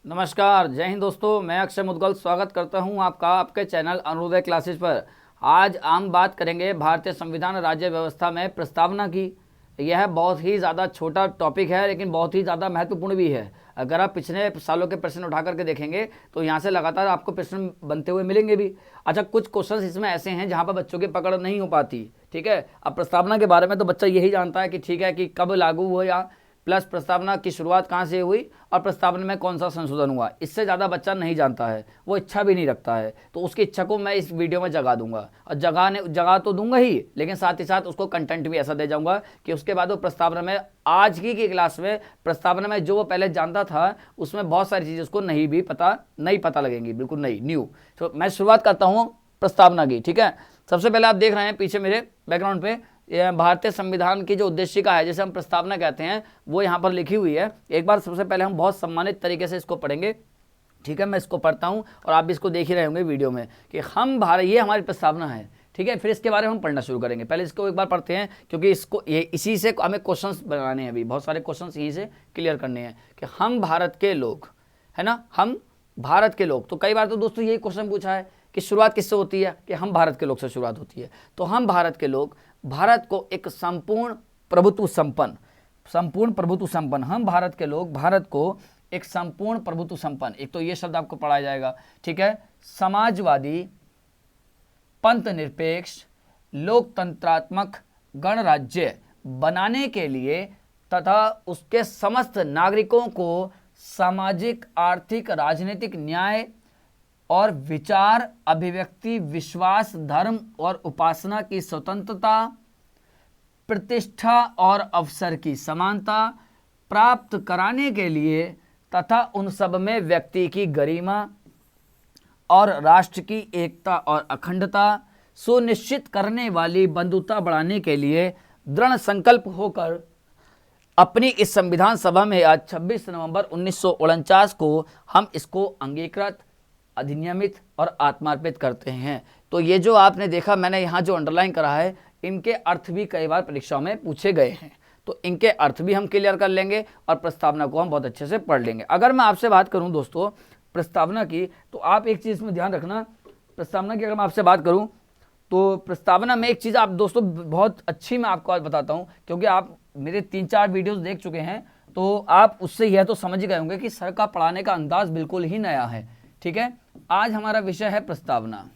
नमस्कार, जय हिंद दोस्तों। मैं अक्षय मुदगल स्वागत करता हूं आपका आपके चैनल अरुणोदय क्लासेस पर। आज हम बात करेंगे भारतीय संविधान राज्य व्यवस्था में प्रस्तावना की। यह बहुत ही ज़्यादा छोटा टॉपिक है, लेकिन बहुत ही ज़्यादा महत्वपूर्ण भी है। अगर आप पिछले सालों के प्रश्न उठा करके देखेंगे तो यहाँ से लगातार आपको प्रश्न बनते हुए मिलेंगे भी। अच्छा, कुछ क्वेश्चन इसमें ऐसे हैं जहाँ पर बच्चों की पकड़ नहीं हो पाती। ठीक है, अब प्रस्तावना के बारे में तो बच्चा यही जानता है कि ठीक है कि कब लागू हुआ, प्लस प्रस्तावना की शुरुआत कहाँ से हुई और प्रस्तावना में कौन सा संशोधन हुआ। इससे ज़्यादा बच्चा नहीं जानता है, वो इच्छा भी नहीं रखता है। तो उसकी इच्छा को मैं इस वीडियो में जगा दूंगा, और जगा तो दूंगा ही, लेकिन साथ ही साथ उसको कंटेंट भी ऐसा दे जाऊंगा कि उसके बाद वो प्रस्तावना में आज की क्लास में प्रस्तावना में जो वो पहले जानता था उसमें बहुत सारी चीज़ें उसको नहीं पता लगेंगी, बिल्कुल नहीं, न्यू। तो मैं शुरुआत करता हूँ प्रस्तावना की। ठीक है, सबसे पहले आप देख रहे हैं पीछे मेरे बैकग्राउंड पे भारतीय संविधान की जो उद्देशिका है, जिसे हम प्रस्तावना कहते हैं, वो यहाँ पर लिखी हुई है। एक बार सबसे पहले हम बहुत सम्मानित तरीके से इसको पढ़ेंगे। ठीक है, मैं इसको पढ़ता हूँ और आप भी इसको देख ही रहे होंगे वीडियो में कि ये हमारी प्रस्तावना है। ठीक है, फिर इसके बारे में हम पढ़ना शुरू करेंगे। पहले इसको एक बार पढ़ते हैं, क्योंकि इसी से हमें क्वेश्चंस बनाने हैं, अभी बहुत सारे क्वेश्चंस यहीं से क्लियर करने हैं कि हम भारत के लोग, है ना, हम भारत के लोग। तो कई बार तो दोस्तों यही क्वेश्चन पूछा है कि शुरुआत किससे होती है, कि हम भारत के लोग से शुरुआत होती है। तो हम भारत के लोग भारत को एक संपूर्ण प्रभुत्व संपन्न, हम भारत के लोग भारत को एक संपूर्ण प्रभुत्व संपन्न, एक तो ये शब्द आपको पढ़ाया जाएगा। ठीक है, समाजवादी, पंथ निरपेक्ष, लोकतंत्रात्मक गणराज्य बनाने के लिए तथा उसके समस्त नागरिकों को सामाजिक, आर्थिक, राजनीतिक न्याय और विचार, अभिव्यक्ति, विश्वास, धर्म और उपासना की स्वतंत्रता, प्रतिष्ठा और अवसर की समानता प्राप्त कराने के लिए तथा उन सब में व्यक्ति की गरिमा और राष्ट्र की एकता और अखंडता सुनिश्चित करने वाली बंधुता बढ़ाने के लिए दृढ़ संकल्प होकर अपनी इस संविधान सभा में आज 26 नवंबर 1949 को हम इसको अंगीकृत, अधिनियमित और आत्मार्पित करते हैं। तो ये जो आपने देखा, मैंने यहाँ जो अंडरलाइन करा है, इनके अर्थ भी कई बार परीक्षाओं में पूछे गए हैं, तो इनके अर्थ भी हम क्लियर कर लेंगे और प्रस्तावना को हम बहुत अच्छे से पढ़ लेंगे। अगर मैं आपसे बात करूं दोस्तों प्रस्तावना की, तो आप एक चीज़ में ध्यान रखना, प्रस्तावना की अगर मैं आपसे बात करूं तो प्रस्तावना में एक चीज़ आप दोस्तों बहुत अच्छी मैं आपको आज बताता हूं, क्योंकि आप मेरे 3-4 वीडियोस देख चुके हैं, तो आप उससे यह तो समझ गए होंगे कि सर का पढ़ाने का अंदाज बिल्कुल ही नया है। ठीक है, आज हमारा विषय है प्रस्तावना,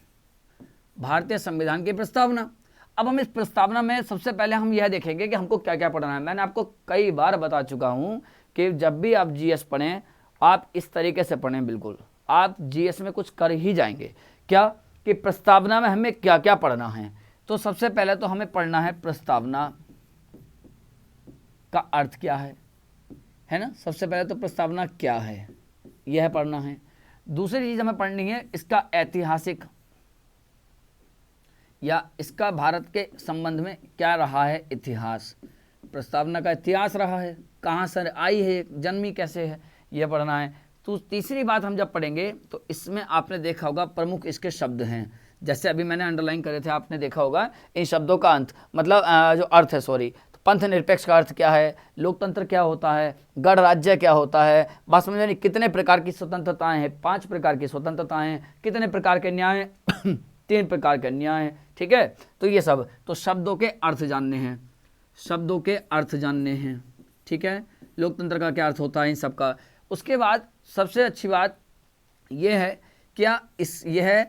भारतीय संविधान की प्रस्तावना। अब हम इस प्रस्तावना में सबसे पहले हम यह देखेंगे कि हमको क्या क्या पढ़ना है। मैंने आपको कई बार बता चुका हूं कि जब भी आप जीएस पढ़ें, आप इस तरीके से पढ़ें, बिल्कुल आप जीएस में कुछ कर ही जाएंगे। क्या कि प्रस्तावना में हमें क्या क्या पढ़ना है। तो सबसे पहले तो हमें पढ़ना है प्रस्तावना का अर्थ क्या है ना। सबसे पहले तो प्रस्तावना क्या है यह पढ़ना है। दूसरी चीज हमें पढ़नी है इसका ऐतिहासिक, या इसका भारत के संबंध में क्या रहा है इतिहास, प्रस्तावना का इतिहास रहा है, कहाँ से आई है, जन्मी कैसे है, यह पढ़ना है। तो तीसरी बात हम जब पढ़ेंगे तो इसमें आपने देखा होगा प्रमुख इसके शब्द हैं, जैसे अभी मैंने अंडरलाइन करे थे, आपने देखा होगा इन शब्दों का अंत, मतलब जो अर्थ है, सॉरी, पंथ निरपेक्ष का अर्थ क्या है, लोकतंत्र क्या होता है, गणराज्य क्या होता है, बात समझ में, कितने प्रकार की स्वतंत्रताएं हैं, 5 प्रकार की स्वतंत्रताएं हैं, कितने प्रकार के न्याय 3 प्रकार के न्याय हैं। ठीक है, तो ये सब तो शब्दों के अर्थ जानने हैं, शब्दों के अर्थ जानने हैं। ठीक है, लोकतंत्र का क्या अर्थ होता है इन सब का। उसके बाद सबसे अच्छी बात यह है, क्या यह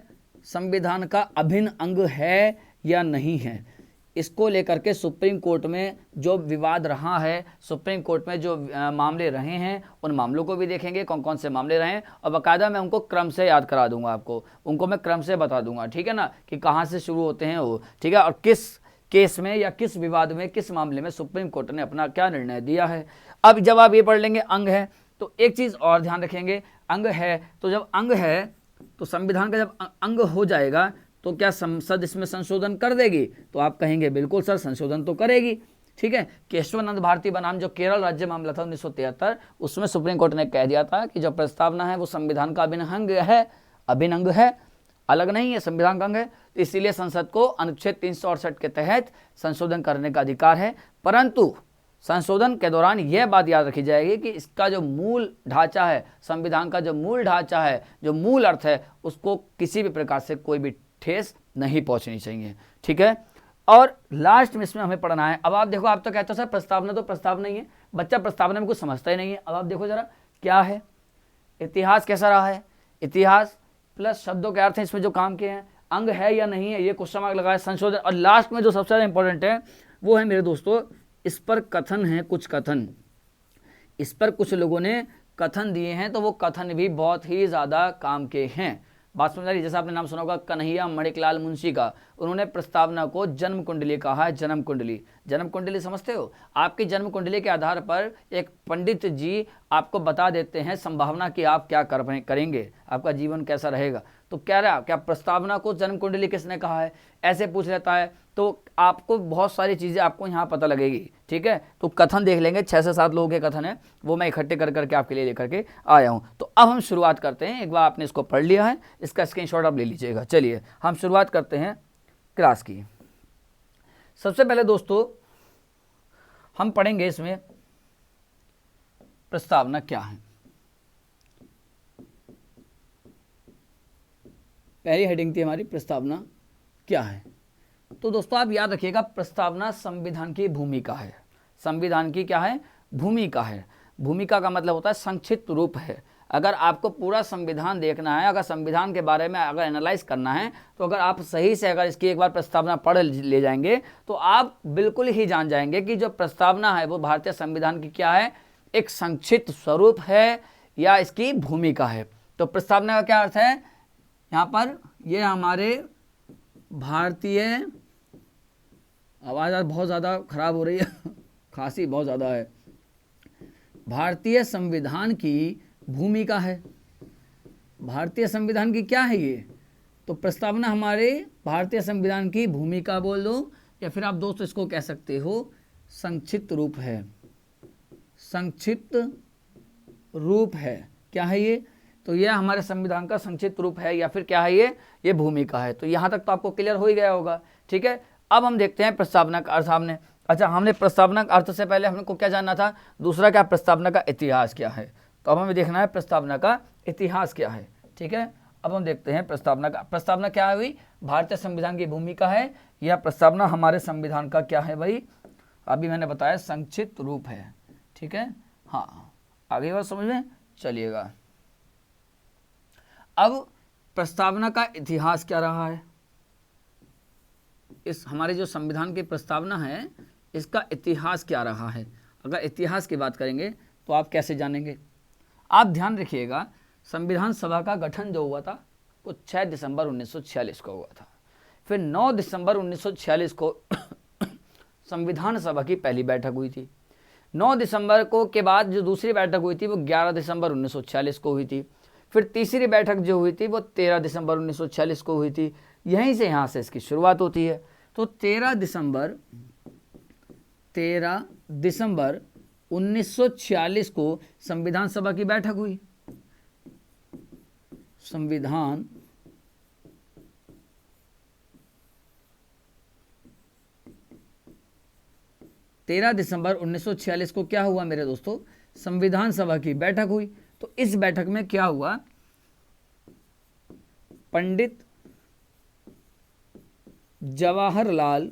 संविधान का अभिन्न अंग है या नहीं है। इसको लेकर के सुप्रीम कोर्ट में जो विवाद रहा है, सुप्रीम कोर्ट में जो मामले रहे हैं, उन मामलों को भी देखेंगे, कौन कौन से मामले रहे हैं, और बाकायदा मैं उनको क्रम से याद करा दूंगा, आपको उनको मैं क्रम से बता दूंगा। ठीक है ना, कि कहाँ से शुरू होते हैं वो। ठीक है, और किस केस में या किस विवाद में, किस मामले में सुप्रीम कोर्ट ने अपना क्या निर्णय दिया है। अब जब आप ये पढ़ लेंगे अंग है, तो एक चीज़ और ध्यान रखेंगे, अंग है तो जब अंग है तो संविधान का जब अंग हो जाएगा तो क्या संसद इसमें संशोधन कर देगी, तो आप कहेंगे बिल्कुल सर संशोधन तो करेगी। ठीक है, केशवानंद भारती बनाम जो केरल राज्य मामला था 1973, उसमें सुप्रीम कोर्ट ने कह दिया था कि जो प्रस्तावना है वो संविधान का अभिन्न अंग है, अलग नहीं है, संविधान का अंग है। तो इसीलिए संसद को अनुच्छेद 368 के तहत संशोधन करने का अधिकार है। परंतु संशोधन के दौरान यह बात याद रखी जाएगी कि इसका जो मूल ढांचा है, संविधान का जो मूल ढांचा है, जो मूल अर्थ है, उसको किसी भी प्रकार से कोई भी ठेस नहीं पहुंचनी चाहिए। ठीक है, और लास्ट में इसमें हमें पढ़ना है। अब आप देखो, आप तो कहते हो सर प्रस्तावना तो प्रस्तावना ही है, बच्चा प्रस्तावना में कुछ समझता ही नहीं है। अब आप देखो जरा क्या है, इतिहास कैसा रहा है, इतिहास प्लस शब्दों के अर्थ हैं इसमें जो काम किए हैं, अंग है या नहीं है, ये क्वेश्चन मार्क लगाया, संशोधन, और लास्ट में जो सबसे ज़्यादा इंपॉर्टेंट है वो है मेरे दोस्तों, इस पर कथन है, कुछ कथन, इस पर कुछ लोगों ने कथन दिए हैं, तो वो कथन भी बहुत ही ज़्यादा काम के हैं। बात समझ आ रही, जैसे आपने नाम सुना होगा कन्हैया मणिकलाल मुंशी का, उन्होंने प्रस्तावना को जन्म कुंडली कहा है, जन्म कुंडली। जन्म कुंडली समझते हो, आपकी जन्म कुंडली के आधार पर एक पंडित जी आपको बता देते हैं संभावना कि आप क्या करेंगे, आपका जीवन कैसा रहेगा। तो कह रहा क्या प्रस्तावना को जन्म कुंडली किसने कहा है, ऐसे पूछ लेता है, तो आपको बहुत सारी चीज़ें आपको यहाँ पता लगेगी। ठीक है, तो कथन देख लेंगे, 6 से 7 लोगों के कथन है, वो मैं इकट्ठे कर करके आपके लिए लेकर के आया हूँ। तो अब हम शुरुआत करते हैं, एक बार आपने इसको पढ़ लिया है, इसका स्क्रीनशॉट आप ले लीजिएगा। चलिए हम शुरुआत करते हैं क्लास की। सबसे पहले दोस्तों हम पढ़ेंगे इसमें प्रस्तावना क्या है। पहली हेडिंग थी हमारी प्रस्तावना क्या है। तो दोस्तों आप याद रखिएगा, प्रस्तावना संविधान की भूमिका है। संविधान की क्या है, भूमिका है। भूमिका का मतलब होता है संक्षिप्त रूप है। अगर आपको पूरा संविधान देखना है, अगर संविधान के बारे में अगर एनालाइज करना है, तो अगर आप सही से अगर इसकी एक बार प्रस्तावना पढ़ ले जाएंगे तो आप बिल्कुल ही जान जाएंगे कि जो प्रस्तावना है वो भारतीय संविधान की क्या है, एक संक्षिप्त स्वरूप है या इसकी भूमिका है। तो प्रस्तावना का क्या अर्थ है, यहाँ पर ये हमारे भारतीय, आवाज़ बहुत ज़्यादा खराब हो रही है, खांसी बहुत ज़्यादा है, भारतीय संविधान की भूमिका है। भारतीय संविधान की क्या है ये, तो प्रस्तावना हमारे भारतीय संविधान की भूमिका बोल दो, या फिर आप दोस्तों इसको कह सकते हो संक्षिप्त रूप है। संक्षिप्त रूप है, क्या है ये, तो यह हमारे संविधान का संक्षिप्त रूप है, या फिर क्या है ये भूमिका है। तो यहाँ तक तो आपको क्लियर हो ही गया होगा। ठीक है, अब हम देखते हैं प्रस्तावना का अर्थ। हमने प्रस्तावना का अर्थ से पहले हमको क्या जानना था, दूसरा क्या, प्रस्तावना का इतिहास क्या है। तो अब हमें देखना है प्रस्तावना का इतिहास क्या है। ठीक है, अब हम देखते हैं प्रस्तावना क्या हुई, भारतीय संविधान की भूमिका है, यह प्रस्तावना हमारे संविधान का क्या है भाई, अभी मैंने बताया संक्षिप्त रूप है। ठीक है, हाँ आगे बात समझ में चलिएगा। अब प्रस्तावना का इतिहास क्या रहा है, इस हमारे जो संविधान की प्रस्तावना है इसका इतिहास क्या रहा है। अगर इतिहास की बात करेंगे तो आप कैसे जानेंगे, आप ध्यान रखिएगा, संविधान सभा का गठन जो हुआ था वो 6 दिसंबर 1946 को हुआ था। फिर 9 दिसंबर 1946 को संविधान सभा की पहली बैठक हुई थी। 9 दिसंबर को के बाद जो दूसरी बैठक हुई थी वो 11 दिसंबर 1946 को हुई थी। फिर तीसरी बैठक जो हुई थी वो 13 दिसंबर 1946 को हुई थी। यहीं से यहाँ से इसकी शुरुआत होती है। तो 13 दिसंबर 1946 को संविधान सभा की बैठक हुई। संविधान 13 दिसंबर 1946 को क्या हुआ मेरे दोस्तों, संविधान सभा की बैठक हुई। तो इस बैठक में क्या हुआ, पंडित जवाहरलाल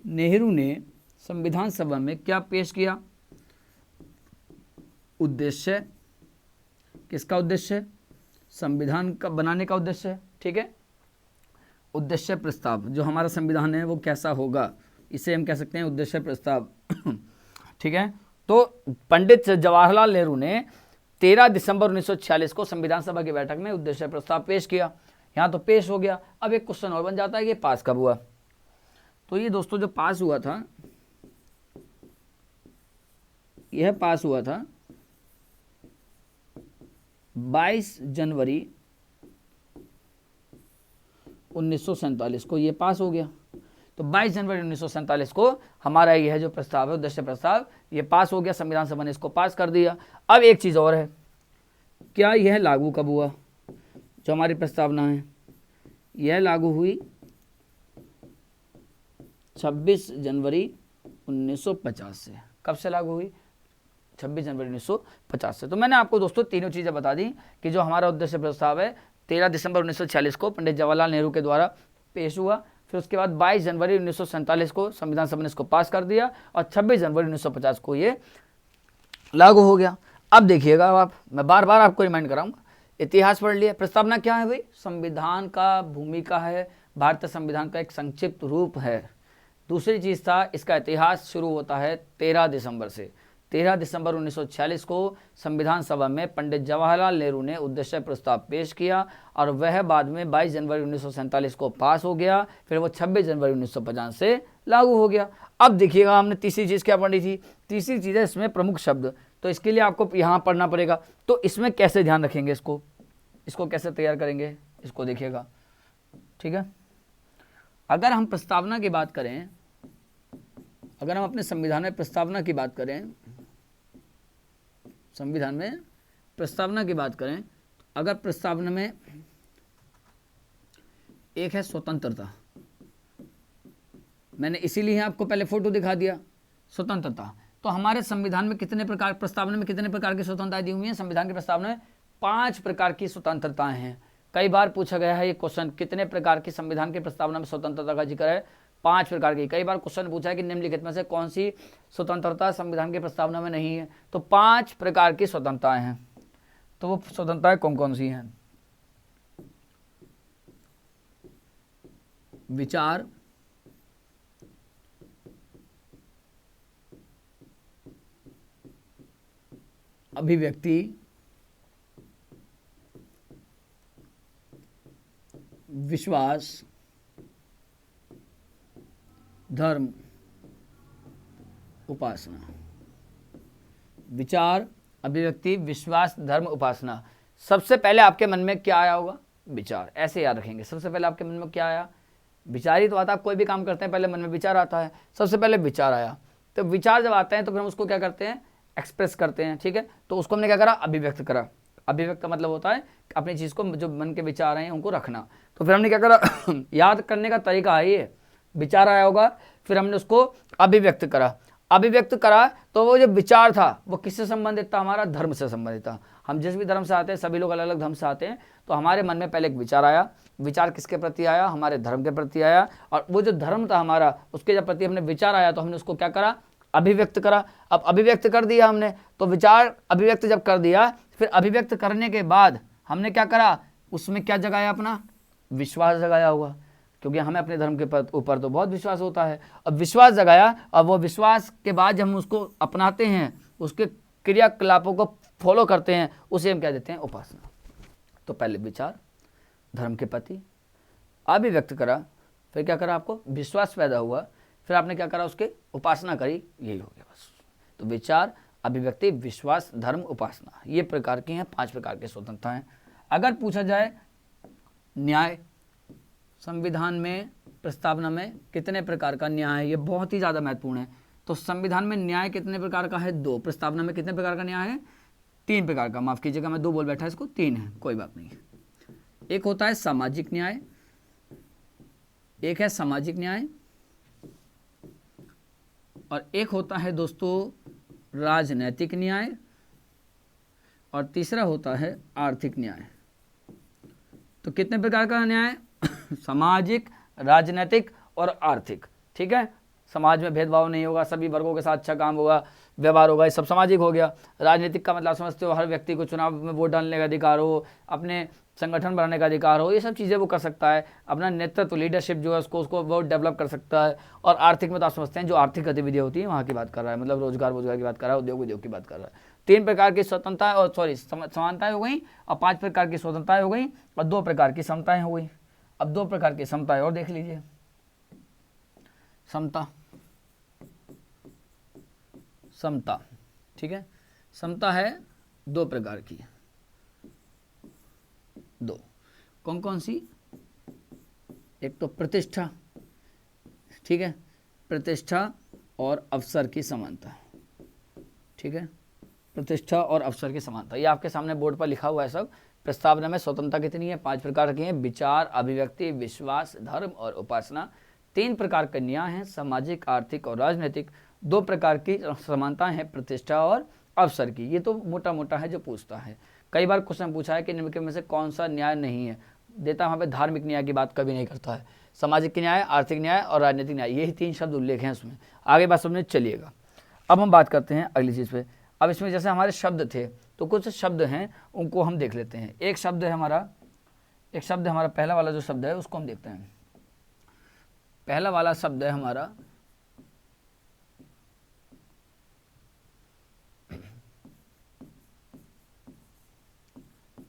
नेहरू ने संविधान सभा में क्या पेश किया, उद्देश्य, किसका उद्देश्य, संविधान का बनाने का उद्देश्य। ठीक है, उद्देश्य प्रस्ताव, जो हमारा संविधान है वो कैसा होगा, इसे हम कह सकते हैं उद्देश्य प्रस्ताव। ठीक है, तो पंडित जवाहरलाल नेहरू ने 13 दिसंबर 1946 को संविधान सभा की बैठक में उद्देश्य प्रस्ताव पेश किया। यहाँ तो पेश हो गया। अब एक क्वेश्चन और बन जाता है कि पास कब हुआ। तो ये दोस्तों जो पास हुआ था, यह पास हुआ था 22 जनवरी 1947 को, ये पास हो गया। तो 22 जनवरी 1947 को हमारा यह जो प्रस्ताव है, उद्देश्य प्रस्ताव, ये पास हो गया, संविधान सभा ने इसको पास कर दिया। अब एक चीज़ और है, क्या यह लागू कब हुआ, जो हमारी प्रस्तावना है, यह लागू हुई 26 जनवरी 1950 से। कब से लागू हुई? 26 जनवरी 1950 से। तो मैंने आपको दोस्तों तीनों चीज़ें बता दी कि जो हमारा उद्देश्य प्रस्ताव है 13 दिसंबर 1946 को पंडित जवाहरलाल नेहरू के द्वारा पेश हुआ, फिर उसके बाद 22 जनवरी 1947 को संविधान सभा ने इसको पास कर दिया और 26 जनवरी 1950 को ये लागू हो गया। अब देखिएगा आप, मैं बार बार आपको रिमाइंड कराऊंगा, इतिहास पढ़ लिया। प्रस्तावना क्या है भाई? संविधान का भूमिका है, भारतीय संविधान का एक संक्षिप्त रूप है। दूसरी चीज़ था, इसका इतिहास शुरू होता है 13 दिसंबर से। 13 दिसंबर 1946 को संविधान सभा में पंडित जवाहरलाल नेहरू ने उद्देश्य प्रस्ताव पेश किया और वह बाद में 22 जनवरी 1947 को पास हो गया, फिर वो 26 जनवरी 1950 से लागू हो गया। अब देखिएगा, हमने तीसरी चीज़ क्या पढ़ी थी? तीसरी चीज़ है इसमें प्रमुख शब्द। तो इसके लिए आपको यहाँ पढ़ना पड़ेगा। तो इसमें कैसे ध्यान रखेंगे इसको कैसे तैयार करेंगे, इसको देखिएगा, ठीक है। अगर हम प्रस्तावना की बात करें, अगर हम अपने संविधान में प्रस्तावना की बात करें, संविधान में प्रस्तावना की बात करें, अगर प्रस्तावना में एक है स्वतंत्रता, मैंने इसीलिए आपको पहले फोटो दिखा दिया, स्वतंत्रता। तो हमारे संविधान में कितने प्रकार, प्रस्तावना में कितने प्रकार की स्वतंत्रताएं दी हुई हैं? संविधान की प्रस्तावना में 5 प्रकार की स्वतंत्रताएं हैं। कई बार पूछा गया है ये क्वेश्चन, कितने प्रकार की संविधान की प्रस्तावना में स्वतंत्रता का जिक्र है? 5 प्रकार की। कई बार क्वेश्चन पूछा है कि निम्नलिखित में से कौन सी स्वतंत्रता संविधान की प्रस्तावना में नहीं है? तो 5 प्रकार की स्वतंत्रताएं हैं। तो वो स्वतंत्रताएं कौन कौन सी हैं? विचार, अभिव्यक्ति, विश्वास, धर्म, उपासना। विचार, अभिव्यक्ति, विश्वास, धर्म, उपासना। सबसे पहले आपके मन में क्या आया होगा? विचार। ऐसे याद रखेंगे। सबसे पहले आपके मन में क्या आया? विचार ही तो आता है। कोई भी काम करते हैं पहले मन में विचार आता है। सबसे पहले विचार आया। तो विचार जब आते हैं तो फिर हम उसको क्या करते हैं? एक्सप्रेस करते हैं, ठीक है। तो उसको हमने क्या करा? अभिव्यक्त करा। अभिव्यक्त का मतलब होता है अपनी चीज़ को, जो मन के विचार हैं उनको रखना। तो फिर हमने क्या करा? याद करने का तरीका है ये। विचार आया होगा, फिर हमने उसको अभिव्यक्त करा। अभिव्यक्त करा तो वो जो विचार था वो किससे संबंधित था? हमारा धर्म से संबंधित था। हम जिस भी धर्म से आते हैं, सभी लोग अलग अलग धर्म से आते हैं, तो हमारे मन में पहले एक विचार आया। विचार किसके प्रति आया? हमारे धर्म के प्रति आया। और वो जो धर्म था हमारा, उसके जब प्रति हमने विचार आया तो हमने उसको क्या करा? अभिव्यक्त करा। अब अभिव्यक्त कर दिया हमने, तो विचार अभिव्यक्त जब कर दिया, फिर अभिव्यक्त करने के बाद हमने क्या करा? उसमें क्या जगाया? अपना विश्वास जगाया होगा, क्योंकि हमें अपने धर्म के ऊपर तो बहुत विश्वास होता है। अब विश्वास जगाया, और वो विश्वास के बाद जब हम उसको अपनाते हैं, उसके क्रियाकलापों को फॉलो करते हैं, उसे हम क्या देते हैं? उपासना। तो पहले विचार धर्म के प्रति, अभिव्यक्त करा, फिर क्या करा? आपको विश्वास पैदा हुआ, फिर आपने क्या करा? उसके उपासना करी। यही हो गया बस। तो विचार, अभिव्यक्ति, विश्वास, धर्म, उपासना, ये प्रकार की हैं 5 प्रकार की स्वतंत्रताएं। अगर पूछा जाए न्याय, संविधान में प्रस्तावना में कितने प्रकार का न्याय है? ये बहुत ही ज़्यादा महत्वपूर्ण है। तो संविधान में न्याय कितने प्रकार का है? 2। प्रस्तावना में कितने प्रकार का न्याय है? 3 प्रकार का। माफ़ कीजिएगा, मैं 2 बोल बैठा, इसको 3 है, कोई बात नहीं। एक होता है सामाजिक न्याय, एक है सामाजिक न्याय, और एक होता है दोस्तों राजनैतिक न्याय, और तीसरा होता है आर्थिक न्याय। तो कितने प्रकार का न्याय? सामाजिक, राजनीतिक और आर्थिक, ठीक है। समाज में भेदभाव नहीं होगा, सभी वर्गों के साथ अच्छा काम होगा, व्यवहार होगा, ये सब सामाजिक हो गया। राजनीतिक का मतलब समझते हो, हर व्यक्ति को चुनाव में वोट डालने का अधिकार हो, अपने संगठन बनाने का अधिकार हो, ये सब चीज़ें वो कर सकता है। अपना नेतृत्व, लीडरशिप जो है उसको वो डेवलप कर सकता है। और आर्थिक में तो आप समझते हैं जो आर्थिक गतिविधियाँ होती हैं वहाँ की बात कर रहा है, मतलब रोजगार की बात कर रहा है, उद्योग की बात कर रहा है। 3 प्रकार की स्वतंत्रताएं और समानताएं हो गई, और 5 प्रकार की स्वतंत्रताएं हो गई, और 2 प्रकार की समताएं हो गई। अब 2 प्रकार की समताएं और देख लीजिए। समता, ठीक है। समता है 2 प्रकार की, 2। कौन कौन सी? एक तो प्रतिष्ठा, ठीक है, प्रतिष्ठा और अवसर की समानता, ठीक है। प्रतिष्ठा और अवसर की समानता, ये आपके सामने बोर्ड पर लिखा हुआ है सब, प्रस्तावना में स्वतंत्रता कितनी है? 5 प्रकार की है। विचार, अभिव्यक्ति, विश्वास, धर्म और उपासना। 3 प्रकार के न्याय हैं, सामाजिक, आर्थिक और राजनीतिक। 2 प्रकार की समानताएं हैं, प्रतिष्ठा और अवसर की। ये तो मोटा मोटा है जो पूछता है। कई बार क्वेश्चन पूछा है कि निम्न में से कौन सा न्याय नहीं है, देता वहाँ पे धार्मिक न्याय की बात कभी नहीं करता है। सामाजिक न्याय, आर्थिक न्याय और राजनीतिक न्याय, यही 3 शब्द उल्लेख हैं उसमें। आगे बात समझने चलिएगा। अब हम बात करते हैं अगली चीज़ पे। अब इसमें जैसे हमारे शब्द थे तो कुछ शब्द हैं उनको हम देख लेते हैं। एक शब्द है हमारा पहला वाला जो शब्द है उसको हम देखते हैं। पहला वाला शब्द है हमारा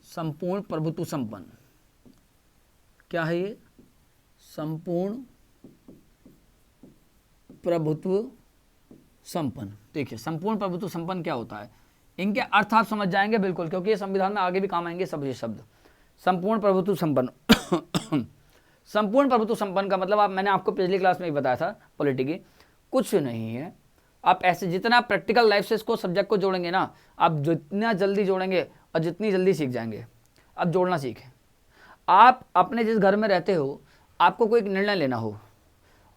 संपूर्ण प्रभुत्व संपन्न। क्या है ये? संपूर्ण प्रभुत्व संपन्न। देखिए संपूर्ण प्रभुत्व संपन्न क्या होता है, इनके अर्थ आप समझ जाएंगे बिल्कुल, क्योंकि ये संविधान में आगे भी काम आएंगे सब ये शब्द। संपूर्ण प्रभुत्व संपन्न संपूर्ण प्रभुत्व संपन्न का मतलब मैंने आपको पिछली क्लास में ही बताया था पॉलिटी की, कुछ नहीं है। आप ऐसे जितना प्रैक्टिकल लाइफ से इसको सब्जेक्ट को जोड़ेंगे ना, आप जितना जल्दी जोड़ेंगे और जितनी जल्दी सीख जाएंगे। अब जोड़ना सीखें। आप अपने जिस घर में रहते हो, आपको कोई निर्णय लेना हो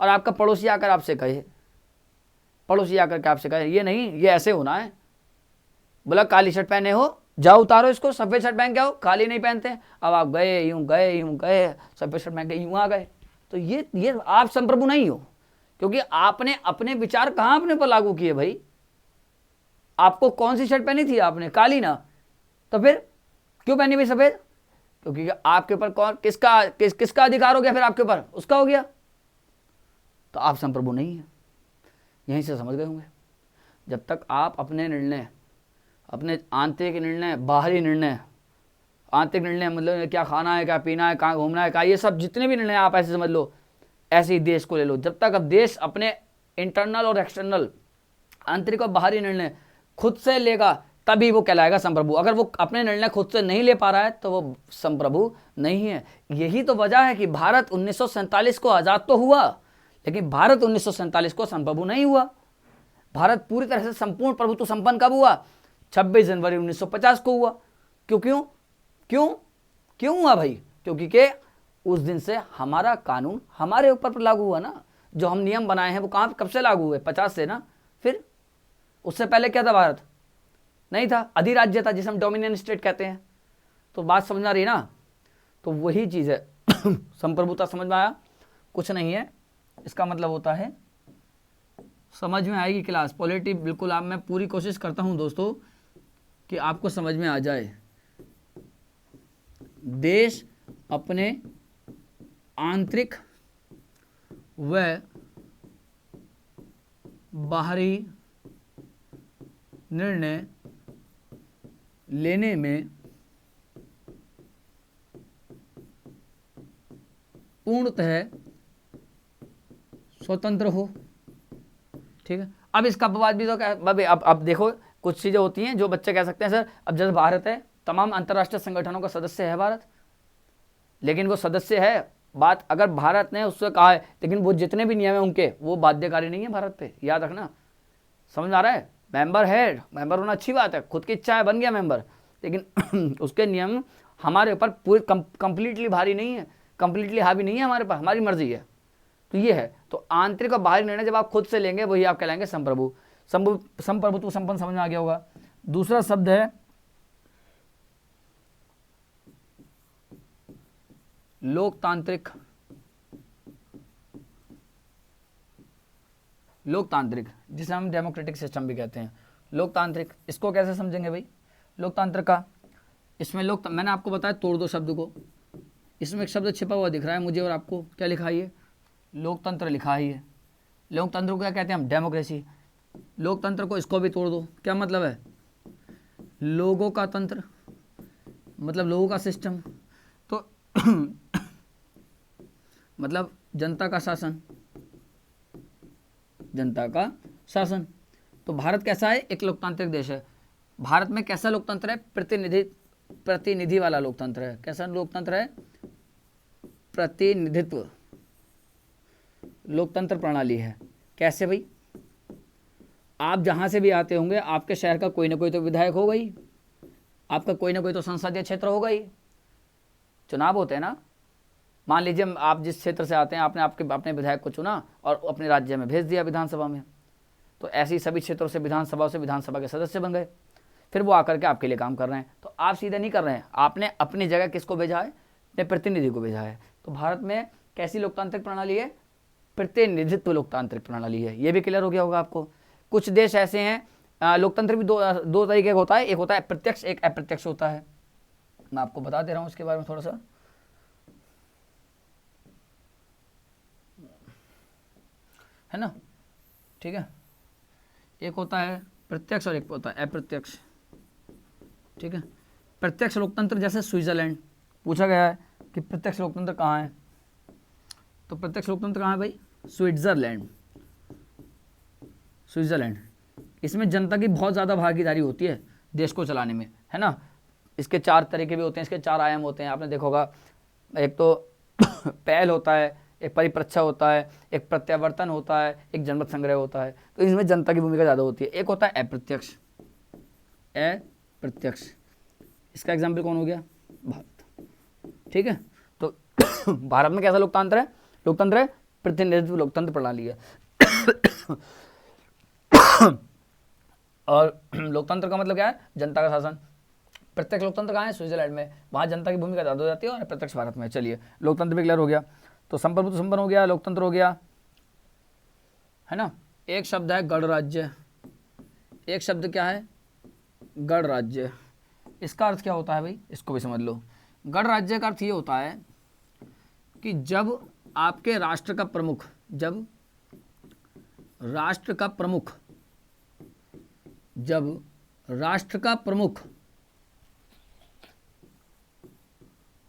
और आपका पड़ोसी आकर आपसे कहे, ये नहीं, ये ऐसे होना है, बोला काली शर्ट पहने हो, जाओ उतारो इसको, सफ़ेद शर्ट पहन के आओ, काली नहीं पहनते। अब आप गए सफ़ेद शर्ट पहन के यूँ आ गए, तो ये आप संप्रभु नहीं हो, क्योंकि आपने अपने विचार कहाँ अपने पर लागू किए भाई। आपको कौन सी शर्ट पहनी थी? आपने काली ना, तो फिर क्यों पहनी भाई सफ़ेद? क्योंकि आपके ऊपर किसका अधिकार हो गया फिर आपके ऊपर? उसका हो गया, तो आप संप्रभु नहीं है। यहीं से समझ गए होंगे। जब तक आप अपने निर्णय, अपने आंतरिक निर्णय, बाहरी निर्णय, आंतरिक निर्णय मतलब क्या खाना है, क्या पीना है, कहाँ घूमना है, क्या, ये सब जितने भी निर्णय आप ऐसे समझ लो, ऐसे ही देश को ले लो। जब तक अब देश अपने इंटरनल और एक्सटर्नल, आंतरिक और बाहरी निर्णय खुद से लेगा, तभी वो कहलाएगा संप्रभु। अगर वो अपने निर्णय खुद से नहीं ले पा रहा है तो वो संप्रभु नहीं है। यही तो वजह है कि भारत 1947 को आज़ाद तो हुआ, लेकिन भारत 1947 को संप्रभु नहीं हुआ। भारत पूरी तरह से संपूर्ण प्रभुत्व संपन्न कब हुआ? 26 जनवरी 1950 को हुआ। क्यों हुआ भाई? क्योंकि के उस दिन से हमारा कानून हमारे ऊपर लागू हुआ ना। जो हम नियम बनाए हैं वो कब से लागू हुए? 50 से ना। फिर उससे पहले क्या था? भारत नहीं था, अधिराज्य था, जिसे हम डोमिनियन स्टेट कहते हैं। तो बात समझ में आ रही है ना? तो वही चीज़ है संप्रभुता। समझ में आया? कुछ नहीं है, इसका मतलब होता है समझ में आएगी क्लास। पॉलिटी बिल्कुल मैं पूरी कोशिश करता हूं दोस्तों कि आपको समझ में आ जाए। देश अपने आंतरिक व बाहरी निर्णय लेने में पूर्णतः स्वतंत्र हो। ठीक है। अब इसका अपवाद भी तो क्या, अब देखो कुछ चीज़ें होती हैं जो बच्चे कह सकते हैं सर, अब जैसे भारत है, तमाम अंतर्राष्ट्रीय संगठनों का सदस्य है भारत, लेकिन वो सदस्य है, बात अगर भारत ने उससे कहा है, लेकिन वो जितने भी नियम हैं उनके वो बाध्यकारी नहीं है भारत पे, याद रखना। समझ आ रहा है? मेंबर होना अच्छी बात है, खुद की इच्छा है बन गया मेंबर, लेकिन उसके नियम हमारे ऊपर पूरे कंप्लीटली भारी नहीं है, कंप्लीटली हावी नहीं है हमारे पास, हमारी मर्जी है। तो ये है। तो आंतरिक और बाहरी निर्णय जब आप खुद से लेंगे वही आप कहलाएंगे संप्रभु। संप्रभुत्व संपन्न समझ में आ गया होगा। दूसरा शब्द है लोकतांत्रिक। जिसे हम डेमोक्रेटिक सिस्टम भी कहते हैं। लोकतांत्रिक, इसको कैसे समझेंगे भाई लोकतंत्र का? इसमें मैंने आपको बताया, तोड़ दो शब्द को। इसमें एक शब्द छिपा हुआ दिख रहा है मुझे और आपको, क्या लिखा है? लोकतंत्र लिखा है। लोकतंत्र को क्या कहते हैं हम? डेमोक्रेसी। लोकतंत्र को इसको भी तोड़ दो, क्या मतलब है? लोगों का तंत्र, मतलब लोगों का सिस्टम, तो मतलब जनता का शासन। तो भारत कैसा है? एक लोकतांत्रिक देश है। भारत में कैसा लोकतंत्र है? प्रतिनिधि वाला लोकतंत्र है। कैसा लोकतंत्र है? प्रतिनिधित्व लोकतंत्र प्रणाली है। कैसे भाई? आप जहाँ से भी आते होंगे, आपके शहर का कोई ना कोई तो विधायक होगा ही, आपका कोई ना कोई तो संसदीय क्षेत्र होगा ही, चुनाव होते हैं ना। मान लीजिए आप जिस क्षेत्र से आते हैं, आपने आपके अपने विधायक को चुना और अपने राज्य में भेज दिया विधानसभा में, तो ऐसे ही सभी क्षेत्रों से विधानसभा के सदस्य बन गए, फिर वो आकर के आपके लिए काम कर रहे हैं। तो आप सीधे नहीं कर रहे हैं, आपने अपनी जगह किसको भेजा है, अपने प्रतिनिधि को भेजा है। तो भारत में कैसी लोकतांत्रिक प्रणाली है, प्रतिनिधित्व लोकतांत्रिक प्रणाली है। ये भी क्लियर हो गया होगा आपको। कुछ देश ऐसे हैं, लोकतंत्र भी दो तरीके का होता है, एक होता है प्रत्यक्ष, एक अप्रत्यक्ष होता है। मैं आपको बता दे रहा हूँ इसके बारे में थोड़ा सा, है ना, ठीक है। एक होता है प्रत्यक्ष और एक होता है अप्रत्यक्ष, ठीक है। प्रत्यक्ष लोकतंत्र जैसे स्विट्जरलैंड, पूछा गया है कि प्रत्यक्ष लोकतंत्र कहाँ है, तो प्रत्यक्ष लोकतंत्र कहाँ है भाई, स्विट्जरलैंड। इसमें जनता की बहुत ज़्यादा भागीदारी होती है देश को चलाने में, है ना। इसके 4 तरीके भी होते हैं, इसके 4 आयाम होते हैं, आपने देखा होगा। एक तो पहल होता है, एक परिप्रेक्ष्य होता है, एक प्रत्यावर्तन होता है, एक जनमत संग्रह होता है। तो इसमें जनता की भूमिका ज़्यादा होती है। एक होता है अप्रत्यक्ष। इसका एग्जाम्पल कौन हो गया, भारत, ठीक है। तो भारत में कैसा लोकतंत्र है, प्रतिनिधित्व लोकतंत्र प्रणाली है। और लोकतंत्र का मतलब क्या है, जनता का शासन। प्रत्यक्ष लोकतंत्र कहाँ है, स्विट्जरलैंड में, वहाँ जनता की भूमिका ज़्यादा हो जाती है, और प्रत्यक्ष भारत में। चलिए, लोकतंत्र भी क्लियर हो गया। तो संप्रभुत्व संपन्न हो गया, लोकतंत्र हो गया, है ना। एक शब्द है गणराज्य। एक शब्द क्या है, गणराज्य। इसका अर्थ क्या होता है भाई, इसको भी समझ लो। गणराज्य का अर्थ ये होता है कि जब आपके राष्ट्र का प्रमुख, जब राष्ट्र का प्रमुख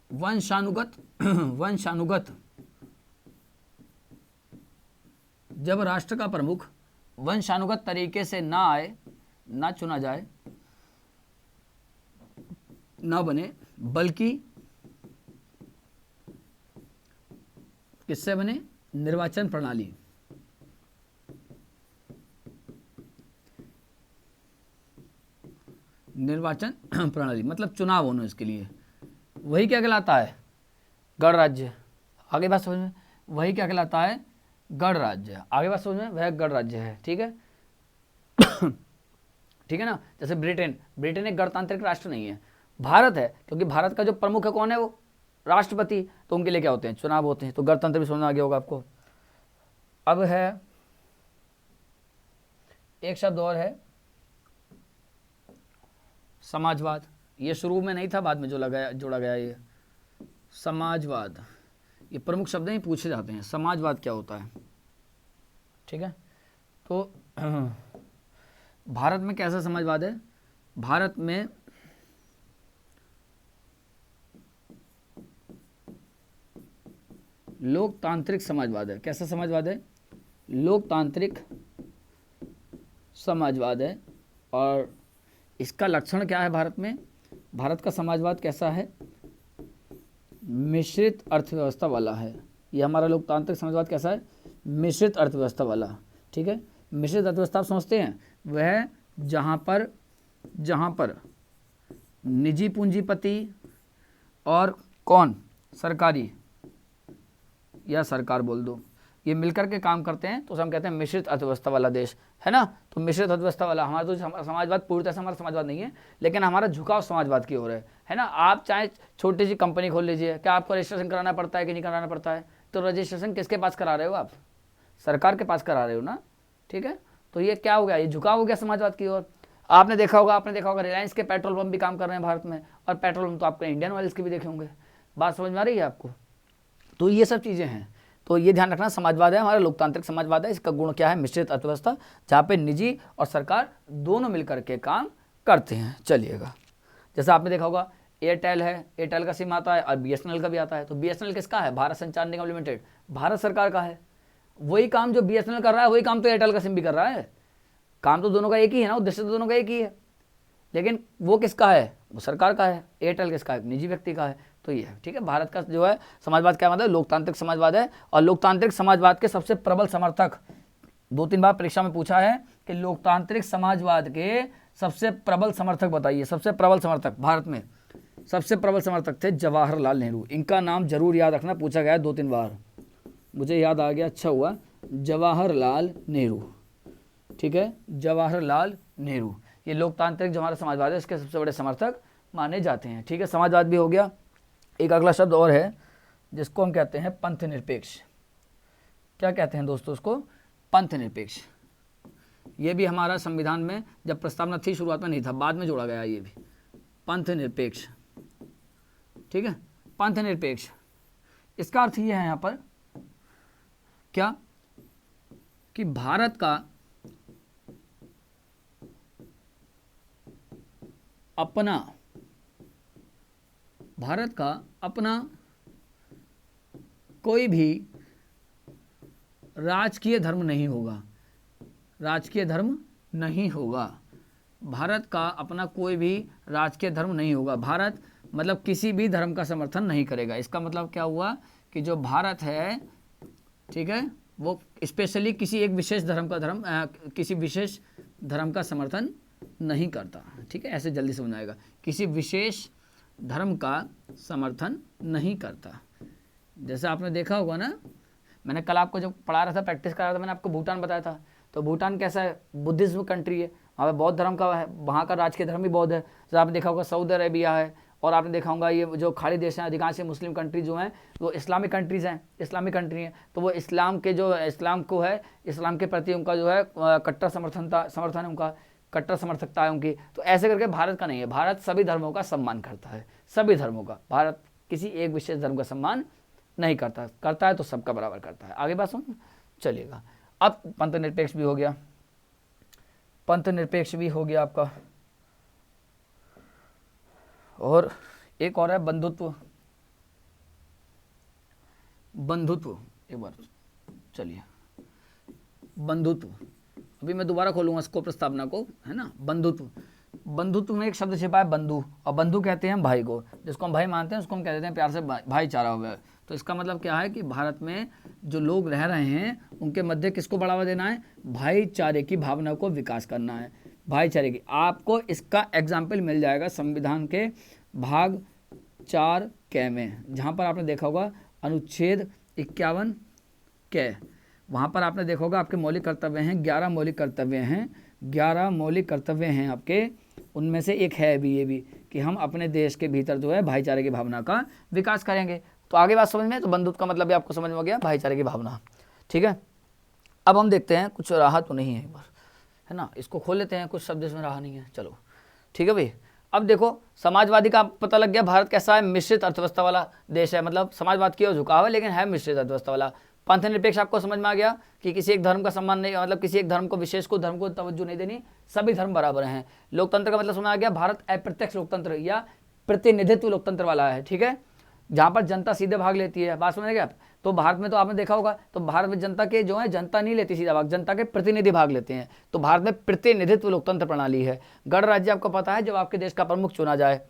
वंशानुगत जब राष्ट्र का प्रमुख वंशानुगत तरीके से ना आए, ना चुना जाए, ना बने, बल्कि किससे बने, निर्वाचन प्रणाली, मतलब चुनाव होने इसके लिए, वही क्या कहलाता है, गणराज्य। आगे बात समझ में, वही क्या कहलाता है, गणराज्य। आगे बात समझ में, वह गणराज्य है, ठीक है। ठीक है ना। जैसे ब्रिटेन एक गणतांत्रिक राष्ट्र नहीं है, भारत है, क्योंकि भारत का जो प्रमुख है कौन है, वो राष्ट्रपति, तो उनके लिए क्या होते हैं, चुनाव होते हैं। तो गणतंत्र भी समझ में आ गया होगा आपको। अब है एक शब्द और है, समाजवाद। ये शुरू में नहीं था, बाद में जो जोड़ा गया ये समाजवाद। ये प्रमुख शब्द ही पूछे जाते हैं, समाजवाद क्या होता है, ठीक है। तो भारत में कैसा समाजवाद है, भारत में लोकतांत्रिक समाजवाद है। कैसा समाजवाद है, लोकतांत्रिक समाजवाद है। और इसका लक्षण क्या है भारत में, भारत का समाजवाद कैसा है, मिश्रित अर्थव्यवस्था वाला है। ये हमारा लोकतांत्रिक समाजवाद कैसा है, मिश्रित अर्थव्यवस्था वाला, ठीक है। मिश्रित अर्थव्यवस्था आप समझते हैं, वह जहाँ पर निजी पूंजीपति और कौन, सरकारी, या सरकार बोल दो, ये मिलकर के काम करते हैं, तो हम कहते हैं मिश्रित अर्थव्यवस्था वाला देश, है ना। तो मिश्रित अर्थव्यवस्था वाला हमारा तो समाजवाद पूरी तरह से हमारा समाजवाद नहीं है, लेकिन हमारा झुकाव समाजवाद की ओर है ना। आप चाहे छोटी सी कंपनी खोल लीजिए, क्या आपको रजिस्ट्रेशन कराना पड़ता है कि नहीं कराना पड़ता है, तो रजिस्ट्रेशन किसके पास करा रहे हो आप, सरकार के पास करा रहे हो ना, ठीक है। तो ये क्या हो गया, ये झुकाव हो गया समाजवाद की ओर। आपने देखा होगा रिलायंस के पेट्रोल पंप भी काम कर रहे हैं भारत में, और पेट्रोल पंप तो आपके इंडियन ऑयल्स के भी देखे होंगे। बात समझ में आ रही है आपको। तो ये सब चीज़ें हैं, तो ये ध्यान रखना, समाजवाद है हमारा लोकतांत्रिक समाजवाद है। इसका गुण क्या है, मिश्रित अर्थव्यवस्था, जहाँ पे निजी और सरकार दोनों मिलकर के काम करते हैं। चलिएगा, जैसा आपने देखा होगा एयरटेल है, एयरटेल का सिम आता है, और BSNL का भी आता है। तो BSNL किसका है, भारत संचार निगम लिमिटेड, भारत सरकार का है। वही काम जो BSNL कर रहा है, वही काम तो एयरटेल का सिम भी कर रहा है। काम तो दोनों का एक ही है ना, उद्देश्य तो दोनों का एक ही है, लेकिन वो किसका है, वो सरकार का है। एयरटेल किसका है, निजी व्यक्ति का है। तो ये है, ठीक है। भारत का जो है समाजवाद क्या मतलब, लोकतांत्रिक समाजवाद है। और लोकतांत्रिक समाजवाद के सबसे प्रबल समर्थक 2-3 बार परीक्षा में पूछा है कि लोकतांत्रिक समाजवाद के सबसे प्रबल समर्थक बताइए। सबसे प्रबल समर्थक भारत में सबसे प्रबल समर्थक थे जवाहरलाल नेहरू। इनका नाम जरूर याद रखना, पूछा गया है 2-3 बार, मुझे याद आ गया, अच्छा हुआ, जवाहरलाल नेहरू। ठीक है, जवाहरलाल नेहरू, ये लोकतांत्रिक जो हमारा समाजवाद है इसके सबसे बड़े समर्थक माने जाते हैं। ठीक है, समाजवाद भी हो गया। एक अगला शब्द और है जिसको हम कहते हैं पंथ निरपेक्ष। क्या कहते हैं दोस्तों उसको? पंथ निरपेक्ष। ये भी हमारा संविधान में जब प्रस्तावना थी शुरुआत में नहीं था, बाद में जोड़ा गया ये भी, पंथ निरपेक्ष। ठीक है, पंथ निरपेक्ष, इसका अर्थ ये है यहाँ पर क्या कि भारत का अपना कोई भी राजकीय धर्म नहीं होगा। राजकीय धर्म नहीं होगा। भारत का अपना कोई भी राजकीय धर्म नहीं होगा। भारत मतलब किसी भी धर्म का समर्थन नहीं करेगा। इसका मतलब क्या हुआ कि जो भारत है, ठीक है, वो स्पेशली किसी एक विशेष किसी विशेष धर्म का समर्थन नहीं करता। ठीक है, ऐसे जल्दी समझ आएगा, किसी विशेष धर्म का समर्थन नहीं करता। जैसे आपने देखा होगा ना, मैंने कल आपको जब पढ़ा रहा था, प्रैक्टिस करा था, मैंने आपको भूटान बताया था। तो भूटान कैसा है? बुद्धिज्म कंट्री है, वहाँ पे बौद्ध धर्म का है, वहाँ का राजकीय धर्म भी बौद्ध है। जैसे आपने देखा होगा सऊदी अरेबिया है, और आपने देखा होगा ये जो खाड़ी देश हैं, अधिकांश मुस्लिम कंट्री जो हैं वो इस्लामिक कंट्रीज़ हैं, इस्लामिक कंट्री हैं। तो वो इस्लाम के प्रति उनका जो है कट्टर समर्थन है, उनका कट्टर समर्थकता है उनकी। तो ऐसे करके भारत का नहीं है। भारत सभी धर्मों का सम्मान करता है, सभी धर्मों का। भारत किसी एक विशेष धर्म का सम्मान नहीं करता है तो सबका बराबर करता है। आगे बात सुन चलिएगा। अब पंथ निरपेक्ष भी हो गया, पंथ निरपेक्ष भी हो गया आपका। और एक और है बंधुत्व। एक बार चलिए, बंधुत्व, अभी मैं दोबारा खोलूंगा इसको, प्रस्तावना को, है ना। बंधुत्व में एक शब्द छिपा है बंधु, और बंधु कहते हैं भाई को, जिसको हम भाई मानते हैं उसको हम कह देते हैं प्यार से भाईचारा हुआ है। तो इसका मतलब क्या है कि भारत में जो लोग रह रहे हैं उनके मध्य किसको बढ़ावा देना है? भाईचारे की भावना को विकास करना है, भाईचारे की। आपको इसका एग्जाम्पल मिल जाएगा संविधान के भाग 4 में, जहाँ पर आपने देखा होगा अनुच्छेद 51 क, वहाँ पर आपने देखा होगा आपके मौलिक कर्तव्य हैं, 11 मौलिक कर्तव्य हैं आपके। उनमें से एक है भी ये भी कि हम अपने देश के भीतर जो है भाईचारे की भावना का विकास करेंगे। तो आगे बात समझ में, तो बंधुत्व का मतलब भी आपको समझ में गया, भाईचारे की भावना। ठीक है, अब हम देखते हैं, कुछ रहा तो नहीं है एक बार, है ना, इसको खोल लेते हैं, कुछ शब्द इसमें रहा नहीं है। चलो ठीक है भाई। अब देखो, समाजवादी का पता लग गया, भारत कैसा है? मिश्रित अर्थव्यवस्था वाला देश है, मतलब समाजवाद की ओर झुकाव है लेकिन है मिश्रित अर्थव्यवस्था वाला। पंथ निरपेक्ष आपको समझ में आ गया कि किसी एक धर्म का सम्मान नहीं, मतलब किसी एक धर्म को विशेष को धर्म को तवज्जो नहीं देनी, सभी धर्म बराबर हैं। लोकतंत्र का मतलब समझ आ गया, भारत अप्रत्यक्ष लोकतंत्र या प्रतिनिधित्व लोकतंत्र वाला है। ठीक है, जहाँ पर जनता सीधे भाग लेती है। बात समझ गए आप? तो भारत में तो आपने देखा होगा, तो भारत में जनता के जो है, जनता नहीं लेती सीधा भाग, जनता के प्रतिनिधि भाग लेते हैं। तो भारत में प्रतिनिधित्व लोकतंत्र प्रणाली है। गणराज्य आपको पता है जब आपके देश का प्रमुख चुना जाए।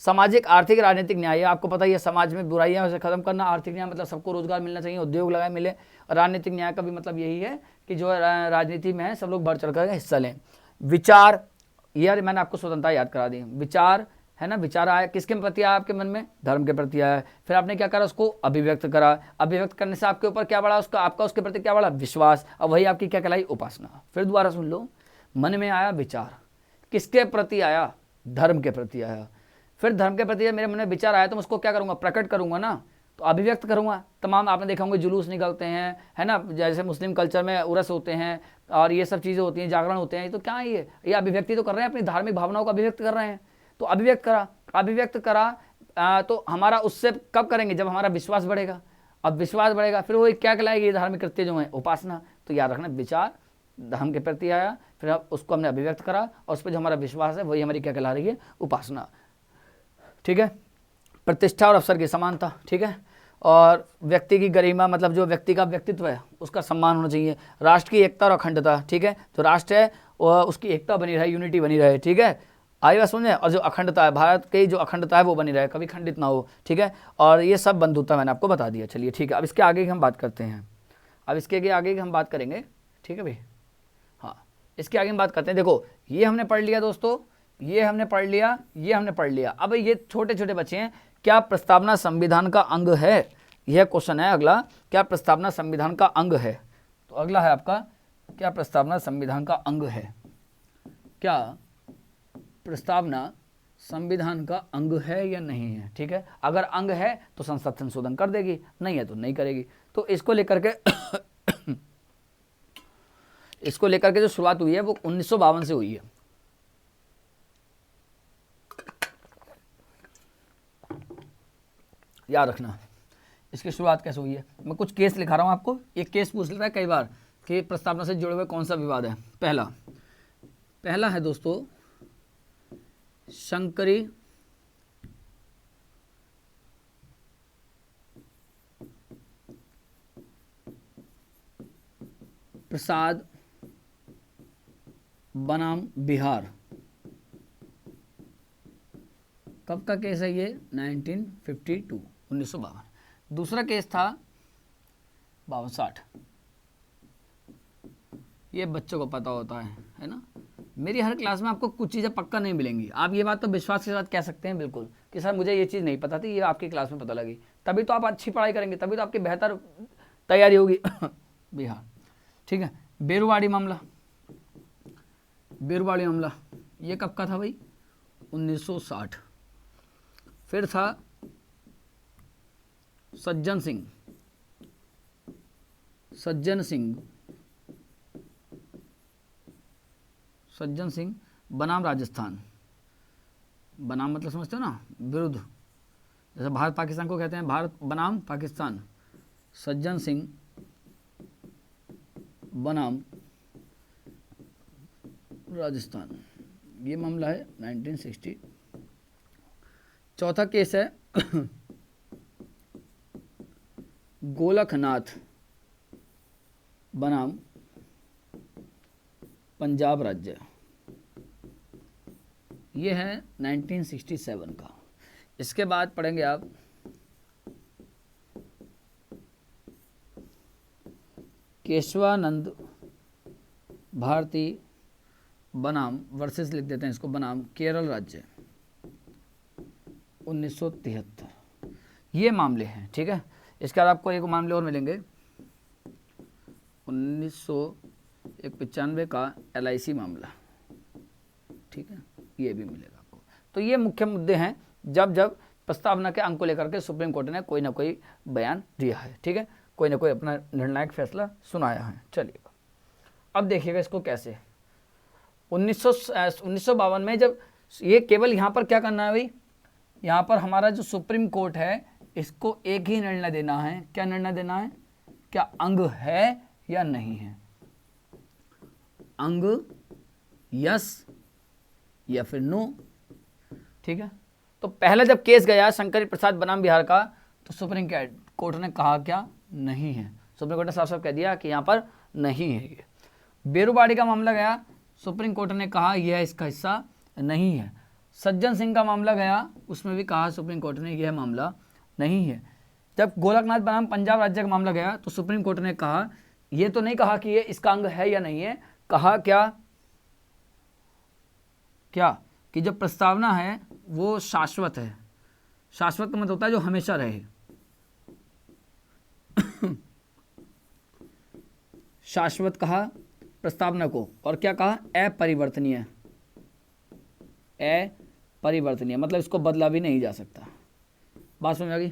सामाजिक आर्थिक राजनीतिक न्याय, आपको पता ही है, समाज में बुराइयां उसे खत्म करना। आर्थिक न्याय मतलब सबको रोजगार मिलना चाहिए, उद्योग लगाए मिले। राजनीतिक न्याय का भी मतलब यही है कि जो राजनीति में है सब लोग बढ़ चढ़ कर हिस्सा लें। विचार, यार मैंने आपको स्वतंत्रता याद करा दी। विचार है ना, विचार आया किसके प्रति आया? आपके मन में धर्म के प्रति आया। फिर आपने क्या करा? उसको अभिव्यक्त करा। अभिव्यक्त करने से आपके ऊपर क्या बढ़ा? आपका उसके प्रति क्या बढ़ा? विश्वास। अब वही आपकी क्या कहलाई? उपासना। फिर दोबारा सुन लो, मन में आया विचार, किसके प्रति आया? धर्म के प्रति आया। फिर धर्म के प्रति मेरे मन में विचार आया तो मैं उसको क्या करूंगा? प्रकट करूंगा ना, तो अभिव्यक्त करूंगा। तमाम आपने देखा होंगे जुलूस निकलते हैं, है ना, जैसे मुस्लिम कल्चर में उर्स होते हैं और ये सब चीज़ें होती हैं, जागरण होते हैं। तो क्या है ये अभिव्यक्ति तो कर रहे हैं, अपनी धार्मिक भावनाओं को अभिव्यक्त कर रहे हैं। तो अभिव्यक्त करा तो हमारा उससे कब करेंगे? जब हमारा विश्वास बढ़ेगा। अब विश्वास बढ़ेगा फिर वो क्या कहलाएगी? धार्मिक कृत्य जो है, उपासना। तो याद रखना, विचार धर्म के प्रति आया, फिर उसको हमने अभिव्यक्त करा और उस पर जो हमारा विश्वास है वही हमारी क्या कहला रही है? उपासना। ठीक है, प्रतिष्ठा और अवसर की समानता। ठीक है, और व्यक्ति की गरिमा, मतलब जो व्यक्ति का व्यक्तित्व है उसका सम्मान होना चाहिए। राष्ट्र की एकता और अखंडता। ठीक है, जो राष्ट्र है उसकी एकता बनी रहे, यूनिटी बनी रहे। ठीक है, आइए बात समझे। और जो अखंडता है, भारत की जो अखंडता है वो बनी रहे, कभी खंडित ना हो। ठीक है, और ये सब बंधुता मैंने आपको बता दिया। चलिए ठीक है, अब इसके आगे की हम बात करते हैं। अब इसके आगे की हम बात करेंगे। ठीक है भाई। हाँ, इसके आगे हम बात करते हैं। देखो ये हमने पढ़ लिया दोस्तों, ये हमने पढ़ लिया, ये हमने पढ़ लिया। अब ये छोटे छोटे बच्चे हैं, क्या प्रस्तावना संविधान का अंग है? यह क्वेश्चन है अगला, क्या प्रस्तावना संविधान का अंग है? तो अगला है आपका, क्या प्रस्तावना संविधान का अंग है? क्या प्रस्तावना संविधान का अंग है या नहीं है? ठीक है, अगर अंग है तो संसद संशोधन कर देगी, नहीं है तो नहीं करेगी। तो इसको लेकर के इसको लेकर के जो शुरुआत हुई है वो 1952 से हुई है। याद रखना इसकी शुरुआत कैसे हुई है। मैं कुछ केस लिखा रहा हूं आपको, एक केस पूछ लेता है कई बार कि प्रस्तावना से जुड़े हुए कौन सा विवाद है। पहला है दोस्तों शंकरी प्रसाद बनाम बिहार। कब का केस है ये? 1952, 1952। दूसरा केस था 62। ये बच्चों को पता होता है ना। मेरी हर क्लास में आपको कुछ चीज़ें पक्का नहीं मिलेंगी। आप ये बात तो विश्वास के साथ कह सकते हैं बिल्कुल कि सर मुझे ये चीज़ नहीं पता थी, ये आपकी क्लास में पता लगी। तभी तो आप अच्छी पढ़ाई करेंगे, तभी तो आपकी बेहतर तैयारी होगी। बिहार, ठीक है। बेरुवाड़ी मामला, बेरुवाड़ी मामला ये कब का था भाई? 1960। फिर था सज्जन सिंह बनाम राजस्थान। बनाम मतलब समझते हो ना, विरुद्ध, जैसे भारत पाकिस्तान को कहते हैं, भारत बनाम पाकिस्तान। सज्जन सिंह बनाम राजस्थान, ये मामला है 1960। चौथा केस है गोलकनाथ बनाम पंजाब राज्य, ये है 1967 का। इसके बाद पढ़ेंगे आप केशवानंद भारती बनाम वर्सेस लिख देते हैं इसको, बनाम केरल राज्य, 1973। ये मामले हैं, ठीक है। इसके बाद आपको एक मामले और मिलेंगे 1995 का LIC मामला, ठीक है, ये भी मिलेगा आपको। तो ये मुख्य मुद्दे हैं जब जब प्रस्तावना के अंग को लेकर के सुप्रीम कोर्ट ने कोई ना कोई बयान दिया है, ठीक है, कोई ना कोई अपना निर्णायक फैसला सुनाया है। चलिए अब देखिएगा इसको कैसे। 1952 में जब ये केवल यहाँ पर क्या करना है भाई, यहाँ पर हमारा जो सुप्रीम कोर्ट है इसको एक ही निर्णय देना है। क्या निर्णय देना है? क्या अंग है या नहीं है? अंग यस या फिर नो, ठीक है। तो पहले जब केस गया शंकर प्रसाद बनाम बिहार का, तो सुप्रीम कोर्ट ने कहा क्या? नहीं है। सुप्रीम कोर्ट ने साफ साफ कह दिया कि यहाँ पर नहीं है। ये बेरुवाड़ी का मामला गया, सुप्रीम कोर्ट ने कहा यह इसका हिस्सा नहीं है। सज्जन सिंह का मामला गया, उसमें भी कहा सुप्रीम कोर्ट ने यह मामला नहीं है। जब गोलकनाथ बनाम पंजाब राज्य का मामला गया तो सुप्रीम कोर्ट ने कहा, यह तो नहीं कहा कि ये इसका अंग है या नहीं है, कहा क्या कि जो प्रस्तावना है वो शाश्वत है। शाश्वत का मतलब होता है जो हमेशा रहे। शाश्वत कहा प्रस्तावना को, और क्या कहा? अपरिवर्तनीय। अपरिवर्तनीय मतलब इसको बदला भी नहीं जा सकता। बात समझ आ गई?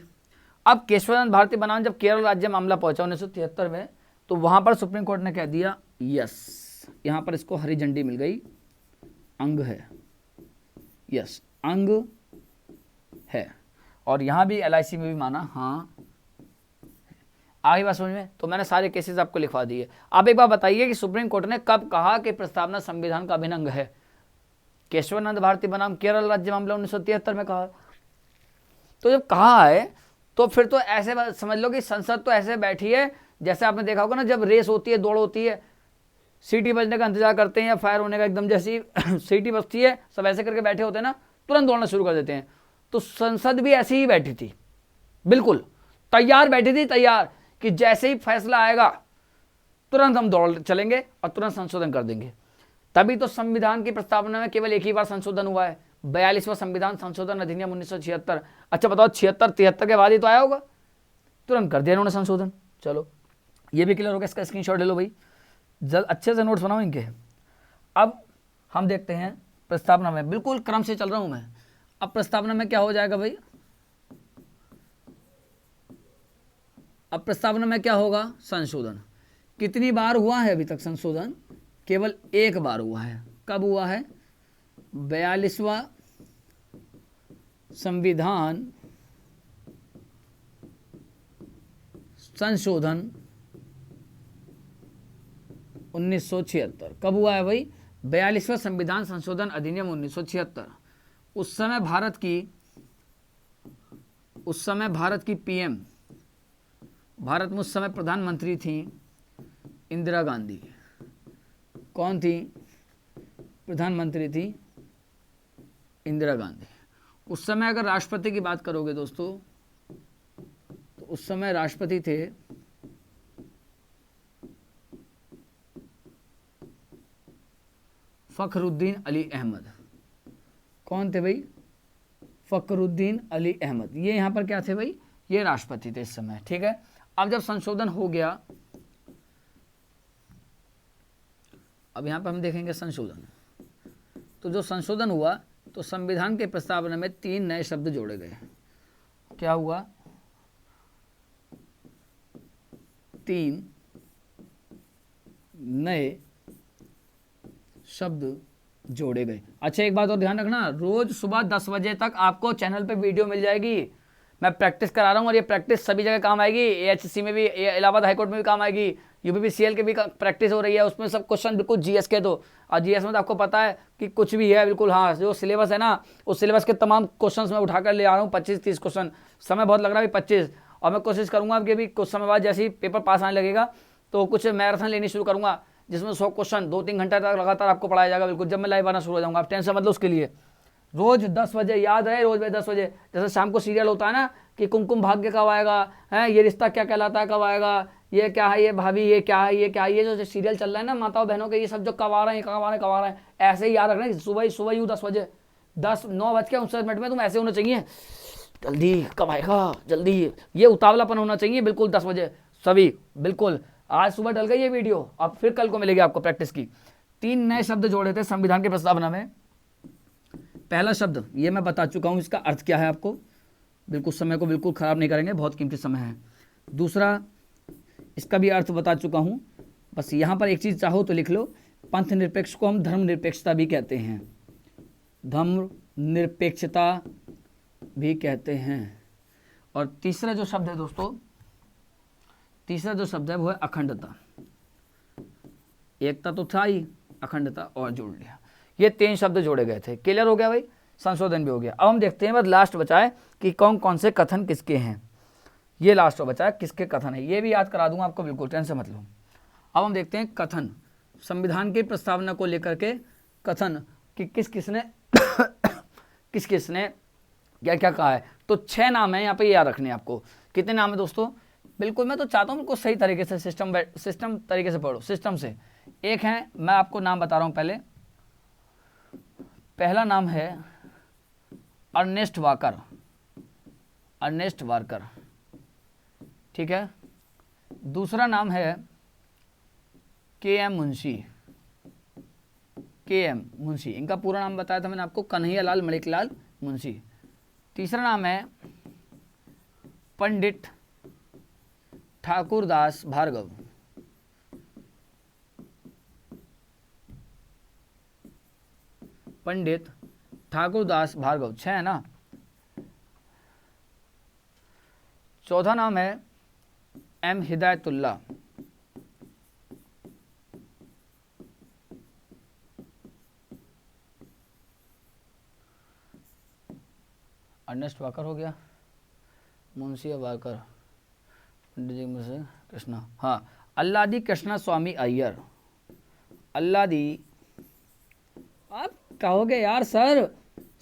अब केशवानंद भारती बनाम जब केरल राज्य मामला पहुंचा 1973 में, तो वहां पर सुप्रीम कोर्ट ने कह दिया यस, यहां पर इसको हरी झंडी मिल गई, अंग है। यस, अंग है। और यहां भी LIC में भी माना हाँ। आगे बात समझ में? तो मैंने सारे केसेस आपको लिखवा दिए। आप एक बार बताइए कि सुप्रीम कोर्ट ने कब कहा कि प्रस्तावना संविधान का अभिन्न अंग है? केशवानंद भारती बनाम केरल राज्य मामला 1973 में कहा। तो जब कहा है तो फिर तो ऐसे समझ लो कि संसद तो ऐसे बैठी है जैसे आपने देखा होगा ना, जब रेस होती है, दौड़ होती है, सीटी बजने का इंतजार करते हैं या फायर होने का, एकदम जैसी सीटी बजती है सब ऐसे करके बैठे होते हैं ना, तुरंत दौड़ना शुरू कर देते हैं। तो संसद भी ऐसी ही बैठी थी, बिल्कुल तैयार बैठी थी, तैयार कि जैसे ही फैसला आएगा तुरंत हम दौड़ चलेंगे और तुरंत संशोधन कर देंगे। तभी तो संविधान की प्रस्तावना में केवल एक ही बार संशोधन हुआ है, 42वां संविधान संशोधन अधिनियम 1976। अच्छा बताओ 76 73 के बाद ही तो आया होगा, तुरंत कर दिया इन्होंने संशोधन। चलो ये भी क्लियर हो गया, इसका स्क्रीनशॉट ले लो भाई, जल्द अच्छे से नोट्स बनाओ इनके। अब हम देखते हैं प्रस्तावना में, बिल्कुल क्रम से चल रहा हूं मैं। अब प्रस्तावना में क्या हो जाएगा भाई, अब प्रस्तावना में क्या होगा, संशोधन। कितनी बार हुआ है अभी तक संशोधन, केवल एक बार हुआ है। कब हुआ है, 42वां संविधान संशोधन 1976। कब हुआ है भाई, 42वां संविधान संशोधन अधिनियम 1976। उस समय भारत की पीएम, भारत में उस समय प्रधानमंत्री थी इंदिरा गांधी। कौन थी, प्रधानमंत्री थी इंदिरा गांधी। उस समय अगर राष्ट्रपति की बात करोगे दोस्तों, तो उस समय राष्ट्रपति थे फखरुद्दीन अली अहमद। कौन थे भाई, फखरुद्दीन अली अहमद। ये यहां पर क्या थे भाई, ये राष्ट्रपति थे इस समय, ठीक है। अब जब संशोधन हो गया, अब यहां पर हम देखेंगे संशोधन। तो जो संशोधन हुआ तो संविधान के प्रस्तावना में 3 नए शब्द जोड़े गए। क्या हुआ, 3 नए शब्द जोड़े गए। अच्छा एक बात और ध्यान रखना, रोज सुबह 10 बजे तक आपको चैनल पे वीडियो मिल जाएगी। मैं प्रैक्टिस करा रहा हूँ और ये प्रैक्टिस सभी जगह काम आएगी। एएचसी में भी, इलाहाबाद हाईकोर्ट में भी काम आएगी, यूपीपीसीएल के भी प्रैक्टिस हो रही है। उसमें सब क्वेश्चन बिल्कुल जीएस के, तो और जीएस में तो आपको पता है कि कुछ भी है बिल्कुल। हाँ, जो सिलेबस है ना, उस सिलेबस के तमाम क्वेश्चन मैं उठाकर ले आ रहा हूँ, 25-30 क्वेश्चन। समय बहुत लग रहा है 25, और मैं कोशिश करूँगा कि अभी कुछ समय बाद जैसे ही पेपर पास आने लगेगा तो कुछ मैराथन लेनी शुरू करूँगा, जिसमें 100 क्वेश्चन 2-3 घंटे तक लगातार आपको पढ़ाया जाएगा। बिल्कुल जब मैं लाइव आना शुरू हो जाऊँगा, आप टेंशन मतलब उसके लिए रोज 10 बजे, याद रहे रोज 10 बजे। जैसे शाम को सीरियल होता है ना कि कुमकुम भाग्य कब आएगा, है ये रिश्ता क्या कहलाता है कब आएगा, ये क्या है, ये भाभी ये क्या है, ये क्या है, ये जो सीरियल चल रहा है ना माताओं बहनों के, ये सब जो कब आ रहे हैं, कब आ रहे हैं, कब आ रहे हैं, ऐसे ही याद रखना। सुबह ही 10 बजे, 9:59 में तुम ऐसे होना चाहिए, जल्दी कब आएगा, जल्दी, ये उतावलापन होना चाहिए बिल्कुल 10 बजे सभी। बिल्कुल आज सुबह डल गई ये वीडियो, अब फिर कल को मिलेगी आपको प्रैक्टिस की। 3 नए शब्द जोड़े थे संविधान के प्रस्तावना में। पहला शब्द ये मैं बता चुका हूं, इसका अर्थ क्या है आपको, बिल्कुल समय को बिल्कुल खराब नहीं करेंगे, बहुत कीमती समय है। दूसरा, इसका भी अर्थ बता चुका हूं, बस यहां पर एक चीज चाहो तो लिख लो, पंथ निरपेक्ष को हम धर्म निरपेक्षता भी कहते हैं, धर्म निरपेक्षता भी कहते हैं। और तीसरा जो शब्द है दोस्तों, तीसरा जो शब्द है वो है अखंडता। एकता तो था ही, अखंडता और जोड़ लिया। ये 3 शब्द जोड़े गए थे। क्लियर हो गया भाई, संशोधन भी हो गया। अब हम देखते हैं बस लास्ट बचा है कि कौन कौन से कथन किसके हैं। ये लास्ट बचा है किसके कथन है, ये भी याद करा दूंगा आपको, बिल्कुल टेंशन मत लो। अब हम देखते हैं कथन, संविधान की प्रस्तावना को लेकर के कथन कि किस किसने क्या क्या कहा है। तो 6 नाम है यहाँ पे, याद रखने आपको। कितने नाम है दोस्तों, बिल्कुल मैं तो चाहता हूँ बिल्कुल सही तरीके से सिस्टम तरीके से पढ़ो, सिस्टम से। एक है, मैं आपको नाम बता रहा हूँ पहले। पहला नाम है अर्नेस्ट वाकर, अर्नेस्ट वाकर, ठीक है। दूसरा नाम है के.एम. मुंशी, के.एम. मुंशी, इनका पूरा नाम बताया था मैंने आपको, कन्हैयालाल मणिकलाल मुंशी। तीसरा नाम है पंडित ठाकुरदास भार्गव, पंडित ठाकुरदास भार्गव, 6 है ना। चौथा नाम है एम हिदायतुल्लाह, अर्नेस्ट वाकर हो गया, मुंशी वाकर, पंडित जी मुंशी कृष्णा, हाँ, अल्लादी कृष्णा स्वामी अय्यर, अल्लादी। आप कहोगे यार सर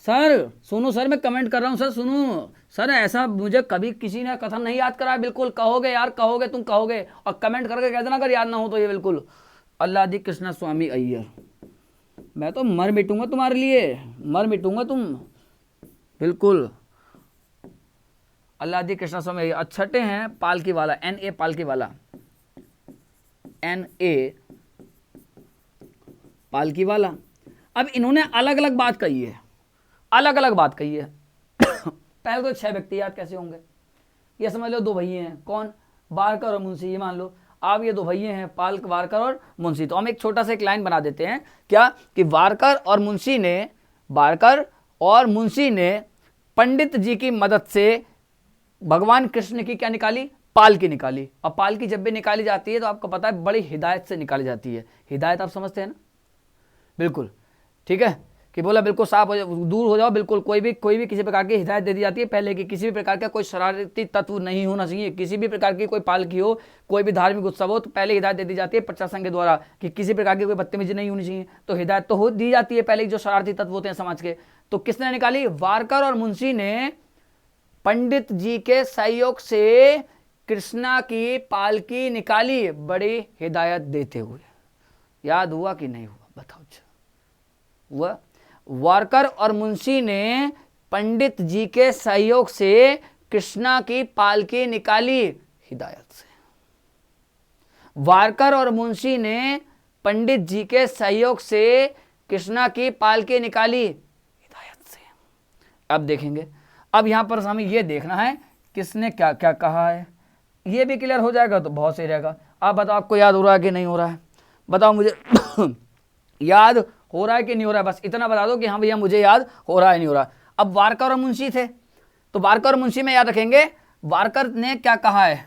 सर सुनो सर, मैं कमेंट कर रहा हूँ सर, सुनो सर, ऐसा मुझे कभी किसी ने कथन नहीं याद कराया, बिल्कुल कहोगे यार, कहोगे तुम कहोगे, और कमेंट करके कह देना अगर याद ना हो तो ये बिल्कुल। अल्लादी कृष्णा स्वामी अय्यर, मैं तो मर मिटूंगा तुम्हारे लिए, मर मिटूंगा तुम, बिल्कुल। अल्लादी कृष्णा स्वामी अय्यर। छठे हैं पालकी वाला, NA पालकी वाला, NA पालकी वाला। अब इन्होंने अलग अलग बात कही है, अलग अलग बात कही है। पहले तो 6 व्यक्ति याद कैसे होंगे, ये समझ लो 2 भैये हैं, कौन, वारकर और मुंशी, ये मान लो आप, ये 2 भैये हैं, पालक वारकर और मुंशी। तो हम एक छोटा सा एक लाइन बना देते हैं, क्या कि वारकर और मुंशी ने पंडित जी की मदद से भगवान कृष्ण की क्या निकाली, पालकी निकाली। और पालकी जब भी निकाली जाती है तो आपको पता है बड़ी हिदायत से निकाली जाती है। हिदायत आप समझते हैं ना, बिल्कुल ठीक है, कि बोला बिल्कुल साफ हो जाओ, दूर हो जाओ, बिल्कुल कोई भी किसी प्रकार की हिदायत दे दी जाती है पहले कि किसी भी प्रकार का कोई शरारती तत्व नहीं होना चाहिए, किसी भी प्रकार की कोई पालकी हो, कोई भी धार्मिक उत्सव हो, तो पहले हिदायत दे दी जाती है प्रशासन के द्वारा कि किसी प्रकार की कोई बदतमीजी नहीं होनी चाहिए। तो हिदायत तो हो दी जाती है पहले, जो शरारती तत्व होते हैं समाज के। तो किसने निकाली, वारकर और मुंशी ने पंडित जी के सहयोग से कृष्णा की पालकी निकाली, बड़ी हिदायत देते हुए। याद हुआ कि नहीं हुआ, बताओ। हुआ। वारकर और मुंशी ने पंडित जी के सहयोग से कृष्णा की पालकी निकाली, हिदायत से। वारकर और मुंशी ने पंडित जी के सहयोग से कृष्णा की पालकी निकाली, हिदायत से। अब देखेंगे, अब यहां पर हमें यह देखना है किसने क्या क्या कहा है, यह भी क्लियर हो जाएगा तो बहुत सही रहेगा। आप बताओ, आपको याद हो रहा है कि नहीं हो रहा है, बताओ मुझे। याद हो रहा है कि नहीं हो रहा है, बस इतना बता दो कि हाँ भैया मुझे याद हो रहा है नहीं हो रहा। अब वारकर और मुंशी थे, तो वारकर और मुंशी में याद रखेंगे, वारकर ने क्या कहा है,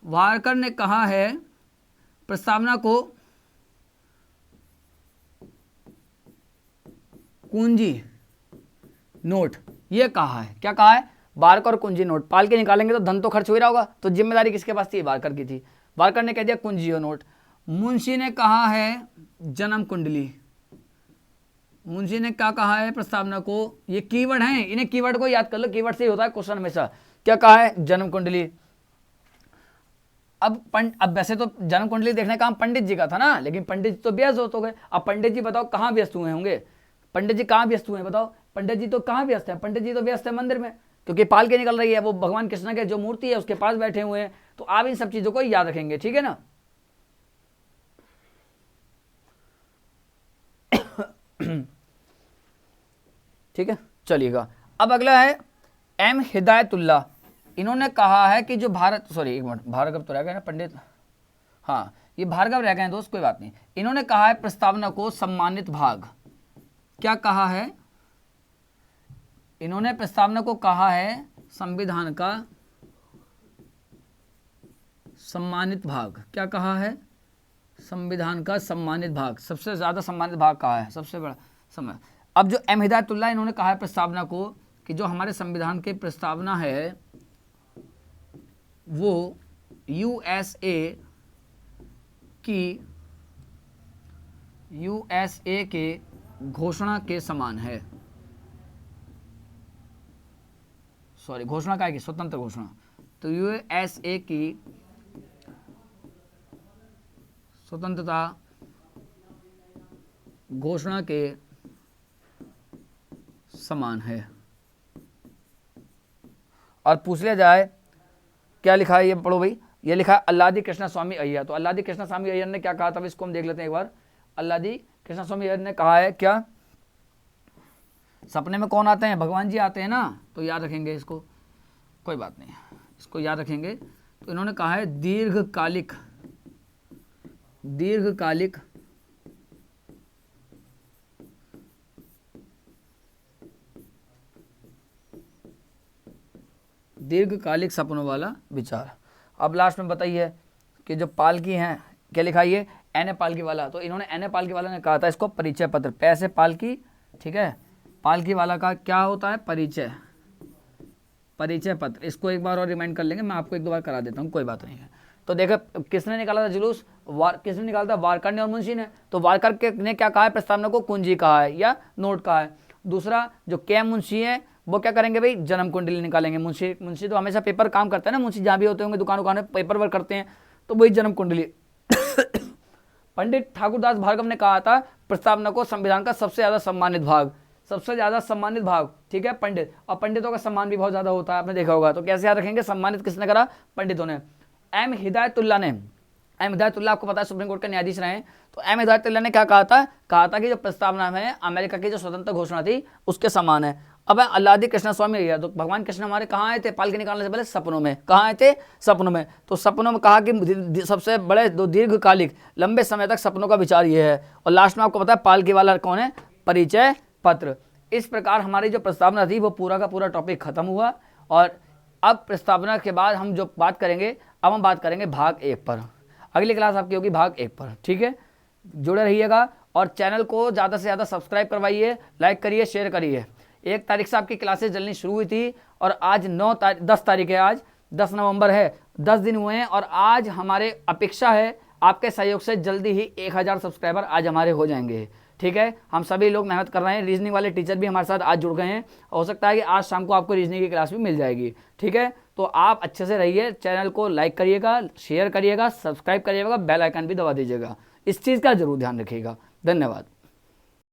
वारकर ने कहा है प्रस्तावना को कुंजी नोट, ये कहा है, क्या कहा है, वारकर कुंजी नोट। पालकी निकालेंगे तो धन तो खर्च हो ही रहा होगा, तो जिम्मेदारी किसके पास थी, वारकर की थी। वारकर ने कह दिया कुंजी नोट। मुंशी ने कहा है जन्म कुंडली, मुंशी ने क्या कहा है प्रस्तावना को, ये कीवर्ड हैं, इन्हें कीवर्ड को याद कर लो, कीवर्ड से ही होता है क्वेश्चन हमेशा। क्या कहा है, जन्म कुंडली। अब वैसे तो जन्म कुंडली देखने का काम पंडित जी का था ना, लेकिन पंडित जी तो व्यस्त हो गए। अब पंडित जी बताओ कहाँ व्यस्त हुए होंगे, पंडित जी कहाँ व्यस्त हुए हैं बताओ, पंडित जी तो कहाँ व्यस्त है, पंडित जी तो व्यस्त है मंदिर में, क्योंकि पालकी निकल रही है, वो भगवान कृष्ण के जो मूर्ति है उसके पास बैठे हुए हैं। तो आप इन सब चीजों को याद रखेंगे, ठीक है ना। ठीक है, चलिएगा। अब अगला है M हिदायतुल्लाह। इन्होंने कहा है कि जो एक मिनट, भार्गव तो रह गए ना पंडित, हाँ ये भार्गव रह गए हैं दोस्त, कोई बात नहीं। इन्होंने कहा है प्रस्तावना को सम्मानित भाग, क्या कहा है, इन्होंने प्रस्तावना को कहा है संविधान का सम्मानित भाग। क्या कहा है, संविधान का सम्मानित भाग, सबसे ज्यादा सम्मानित भाग कहा है, सबसे बड़ा समय। अब जो M हिदायतुल्लाह इन्होंने कहा है प्रस्तावना को कि जो हमारे संविधान की प्रस्तावना है वो USA के घोषणा के समान है। सॉरी, घोषणा क्या है, स्वतंत्र घोषणा। तो USA की स्वतंत्रता घोषणा के समान है। और पूछ लिया जाए क्या लिखा है, ये पढ़ो भाई, ये लिखा है अल्लादी कृष्णा स्वामी अय्यर। तो अल्लादी कृष्णा स्वामी अय्यर ने क्या कहा था, इसको हम देख लेते हैं एक बार। अल्लादी कृष्णा स्वामी अय्यर ने कहा है क्या, सपने में कौन आते हैं, भगवान जी आते हैं ना, तो याद रखेंगे इसको, कोई बात नहीं, इसको याद रखेंगे। तो इन्होंने कहा है दीर्घकालिक सपनों वाला विचार। अब लास्ट में बताइए कि जो पालकी हैं, क्या लिखा है, ये NA पालकी वाला। तो इन्होंने NA पालकी वाला ने कहा था इसको परिचय पत्र, पैसे पालकी, ठीक है, पालकी वाला का क्या होता है, परिचय पत्र। इसको एक बार और रिमाइंड कर लेंगे, मैं आपको 1-2 बार करा देता हूँ, कोई बात नहीं है। तो देखो किसने निकाला था जुलूस, किसने निकाला था, वारकर ने और मुंशी ने। तो वारकर ने क्या कहा है, प्रस्तावना को कुंजी कहा है या नोट कहा है, दूसरा जो के मुंशी है वो क्या करेंगे भाई, जन्म कुंडली निकालेंगे। मुंशी तो हमेशा पेपर काम करता है ना, मुंशी जहाँ भी होते होंगे दुकान में पेपर वर्क करते हैं, तो वही जन्म कुंडली। पंडित ठाकुरदास भार्गव ने कहा था प्रस्तावना को संविधान का सबसे ज्यादा सम्मानित भाग, सबसे ज्यादा सम्मानित भाग, ठीक है, पंडित। और पंडितों का सम्मान भी बहुत ज्यादा होता है, आपने देखा होगा। तो कैसे याद रखेंगे, सम्मानित किसने करा, पंडितों ने। एम हिदायतुल्लाह ने, एम हिदायतुल्लाह आपको पता है सुप्रीम कोर्ट के न्यायाधीश रहे हैं, तो एम हिदायतुल्लाह ने क्या कहा था कि जो प्रस्तावना में अमेरिका की जो स्वतंत्र घोषणा थी उसके समान है। अब अल्लादी कृष्ण स्वामी गया, तो भगवान कृष्ण हमारे कहाँ आए थे पालकी निकालने से पहले, सपनों में। कहाँ आए थे, सपनों में। तो सपनों में कहा कि सबसे बड़े दो दीर्घकालिक लंबे समय तक सपनों का विचार ये है। और लास्ट में आपको पता है पालकी वाला कौन है, परिचय पत्र। इस प्रकार हमारी जो प्रस्तावना थी वो पूरा का पूरा टॉपिक खत्म हुआ। और अब प्रस्तावना के बाद हम जो बात करेंगे, अब हम बात करेंगे भाग 1 पर। अगली क्लास आपकी होगी भाग 1 पर, ठीक है। जुड़े रहिएगा और चैनल को ज़्यादा से ज़्यादा सब्सक्राइब करवाइए, लाइक करिए, शेयर करिए। 1 तारीख से आपकी क्लासेस चलनी शुरू हुई थी और आज 10 तारीख है, आज 10 नवंबर है, 10 दिन हुए हैं। और आज हमारे अपेक्षा है आपके सहयोग से जल्दी ही 1000 सब्सक्राइबर आज हमारे हो जाएंगे, ठीक है। हम सभी लोग मेहनत कर रहे हैं, रीजनिंग वाले टीचर भी हमारे साथ आज जुड़ गए हैं। हो सकता है कि आज शाम को आपको रीजनिंग की क्लास भी मिल जाएगी, ठीक है। तो आप अच्छे से रहिए, चैनल को लाइक करिएगा, शेयर करिएगा, सब्सक्राइब करिएगा, बेल आइकन भी दबा दीजिएगा। इस चीज़ का जरूर ध्यान रखिएगा। धन्यवाद।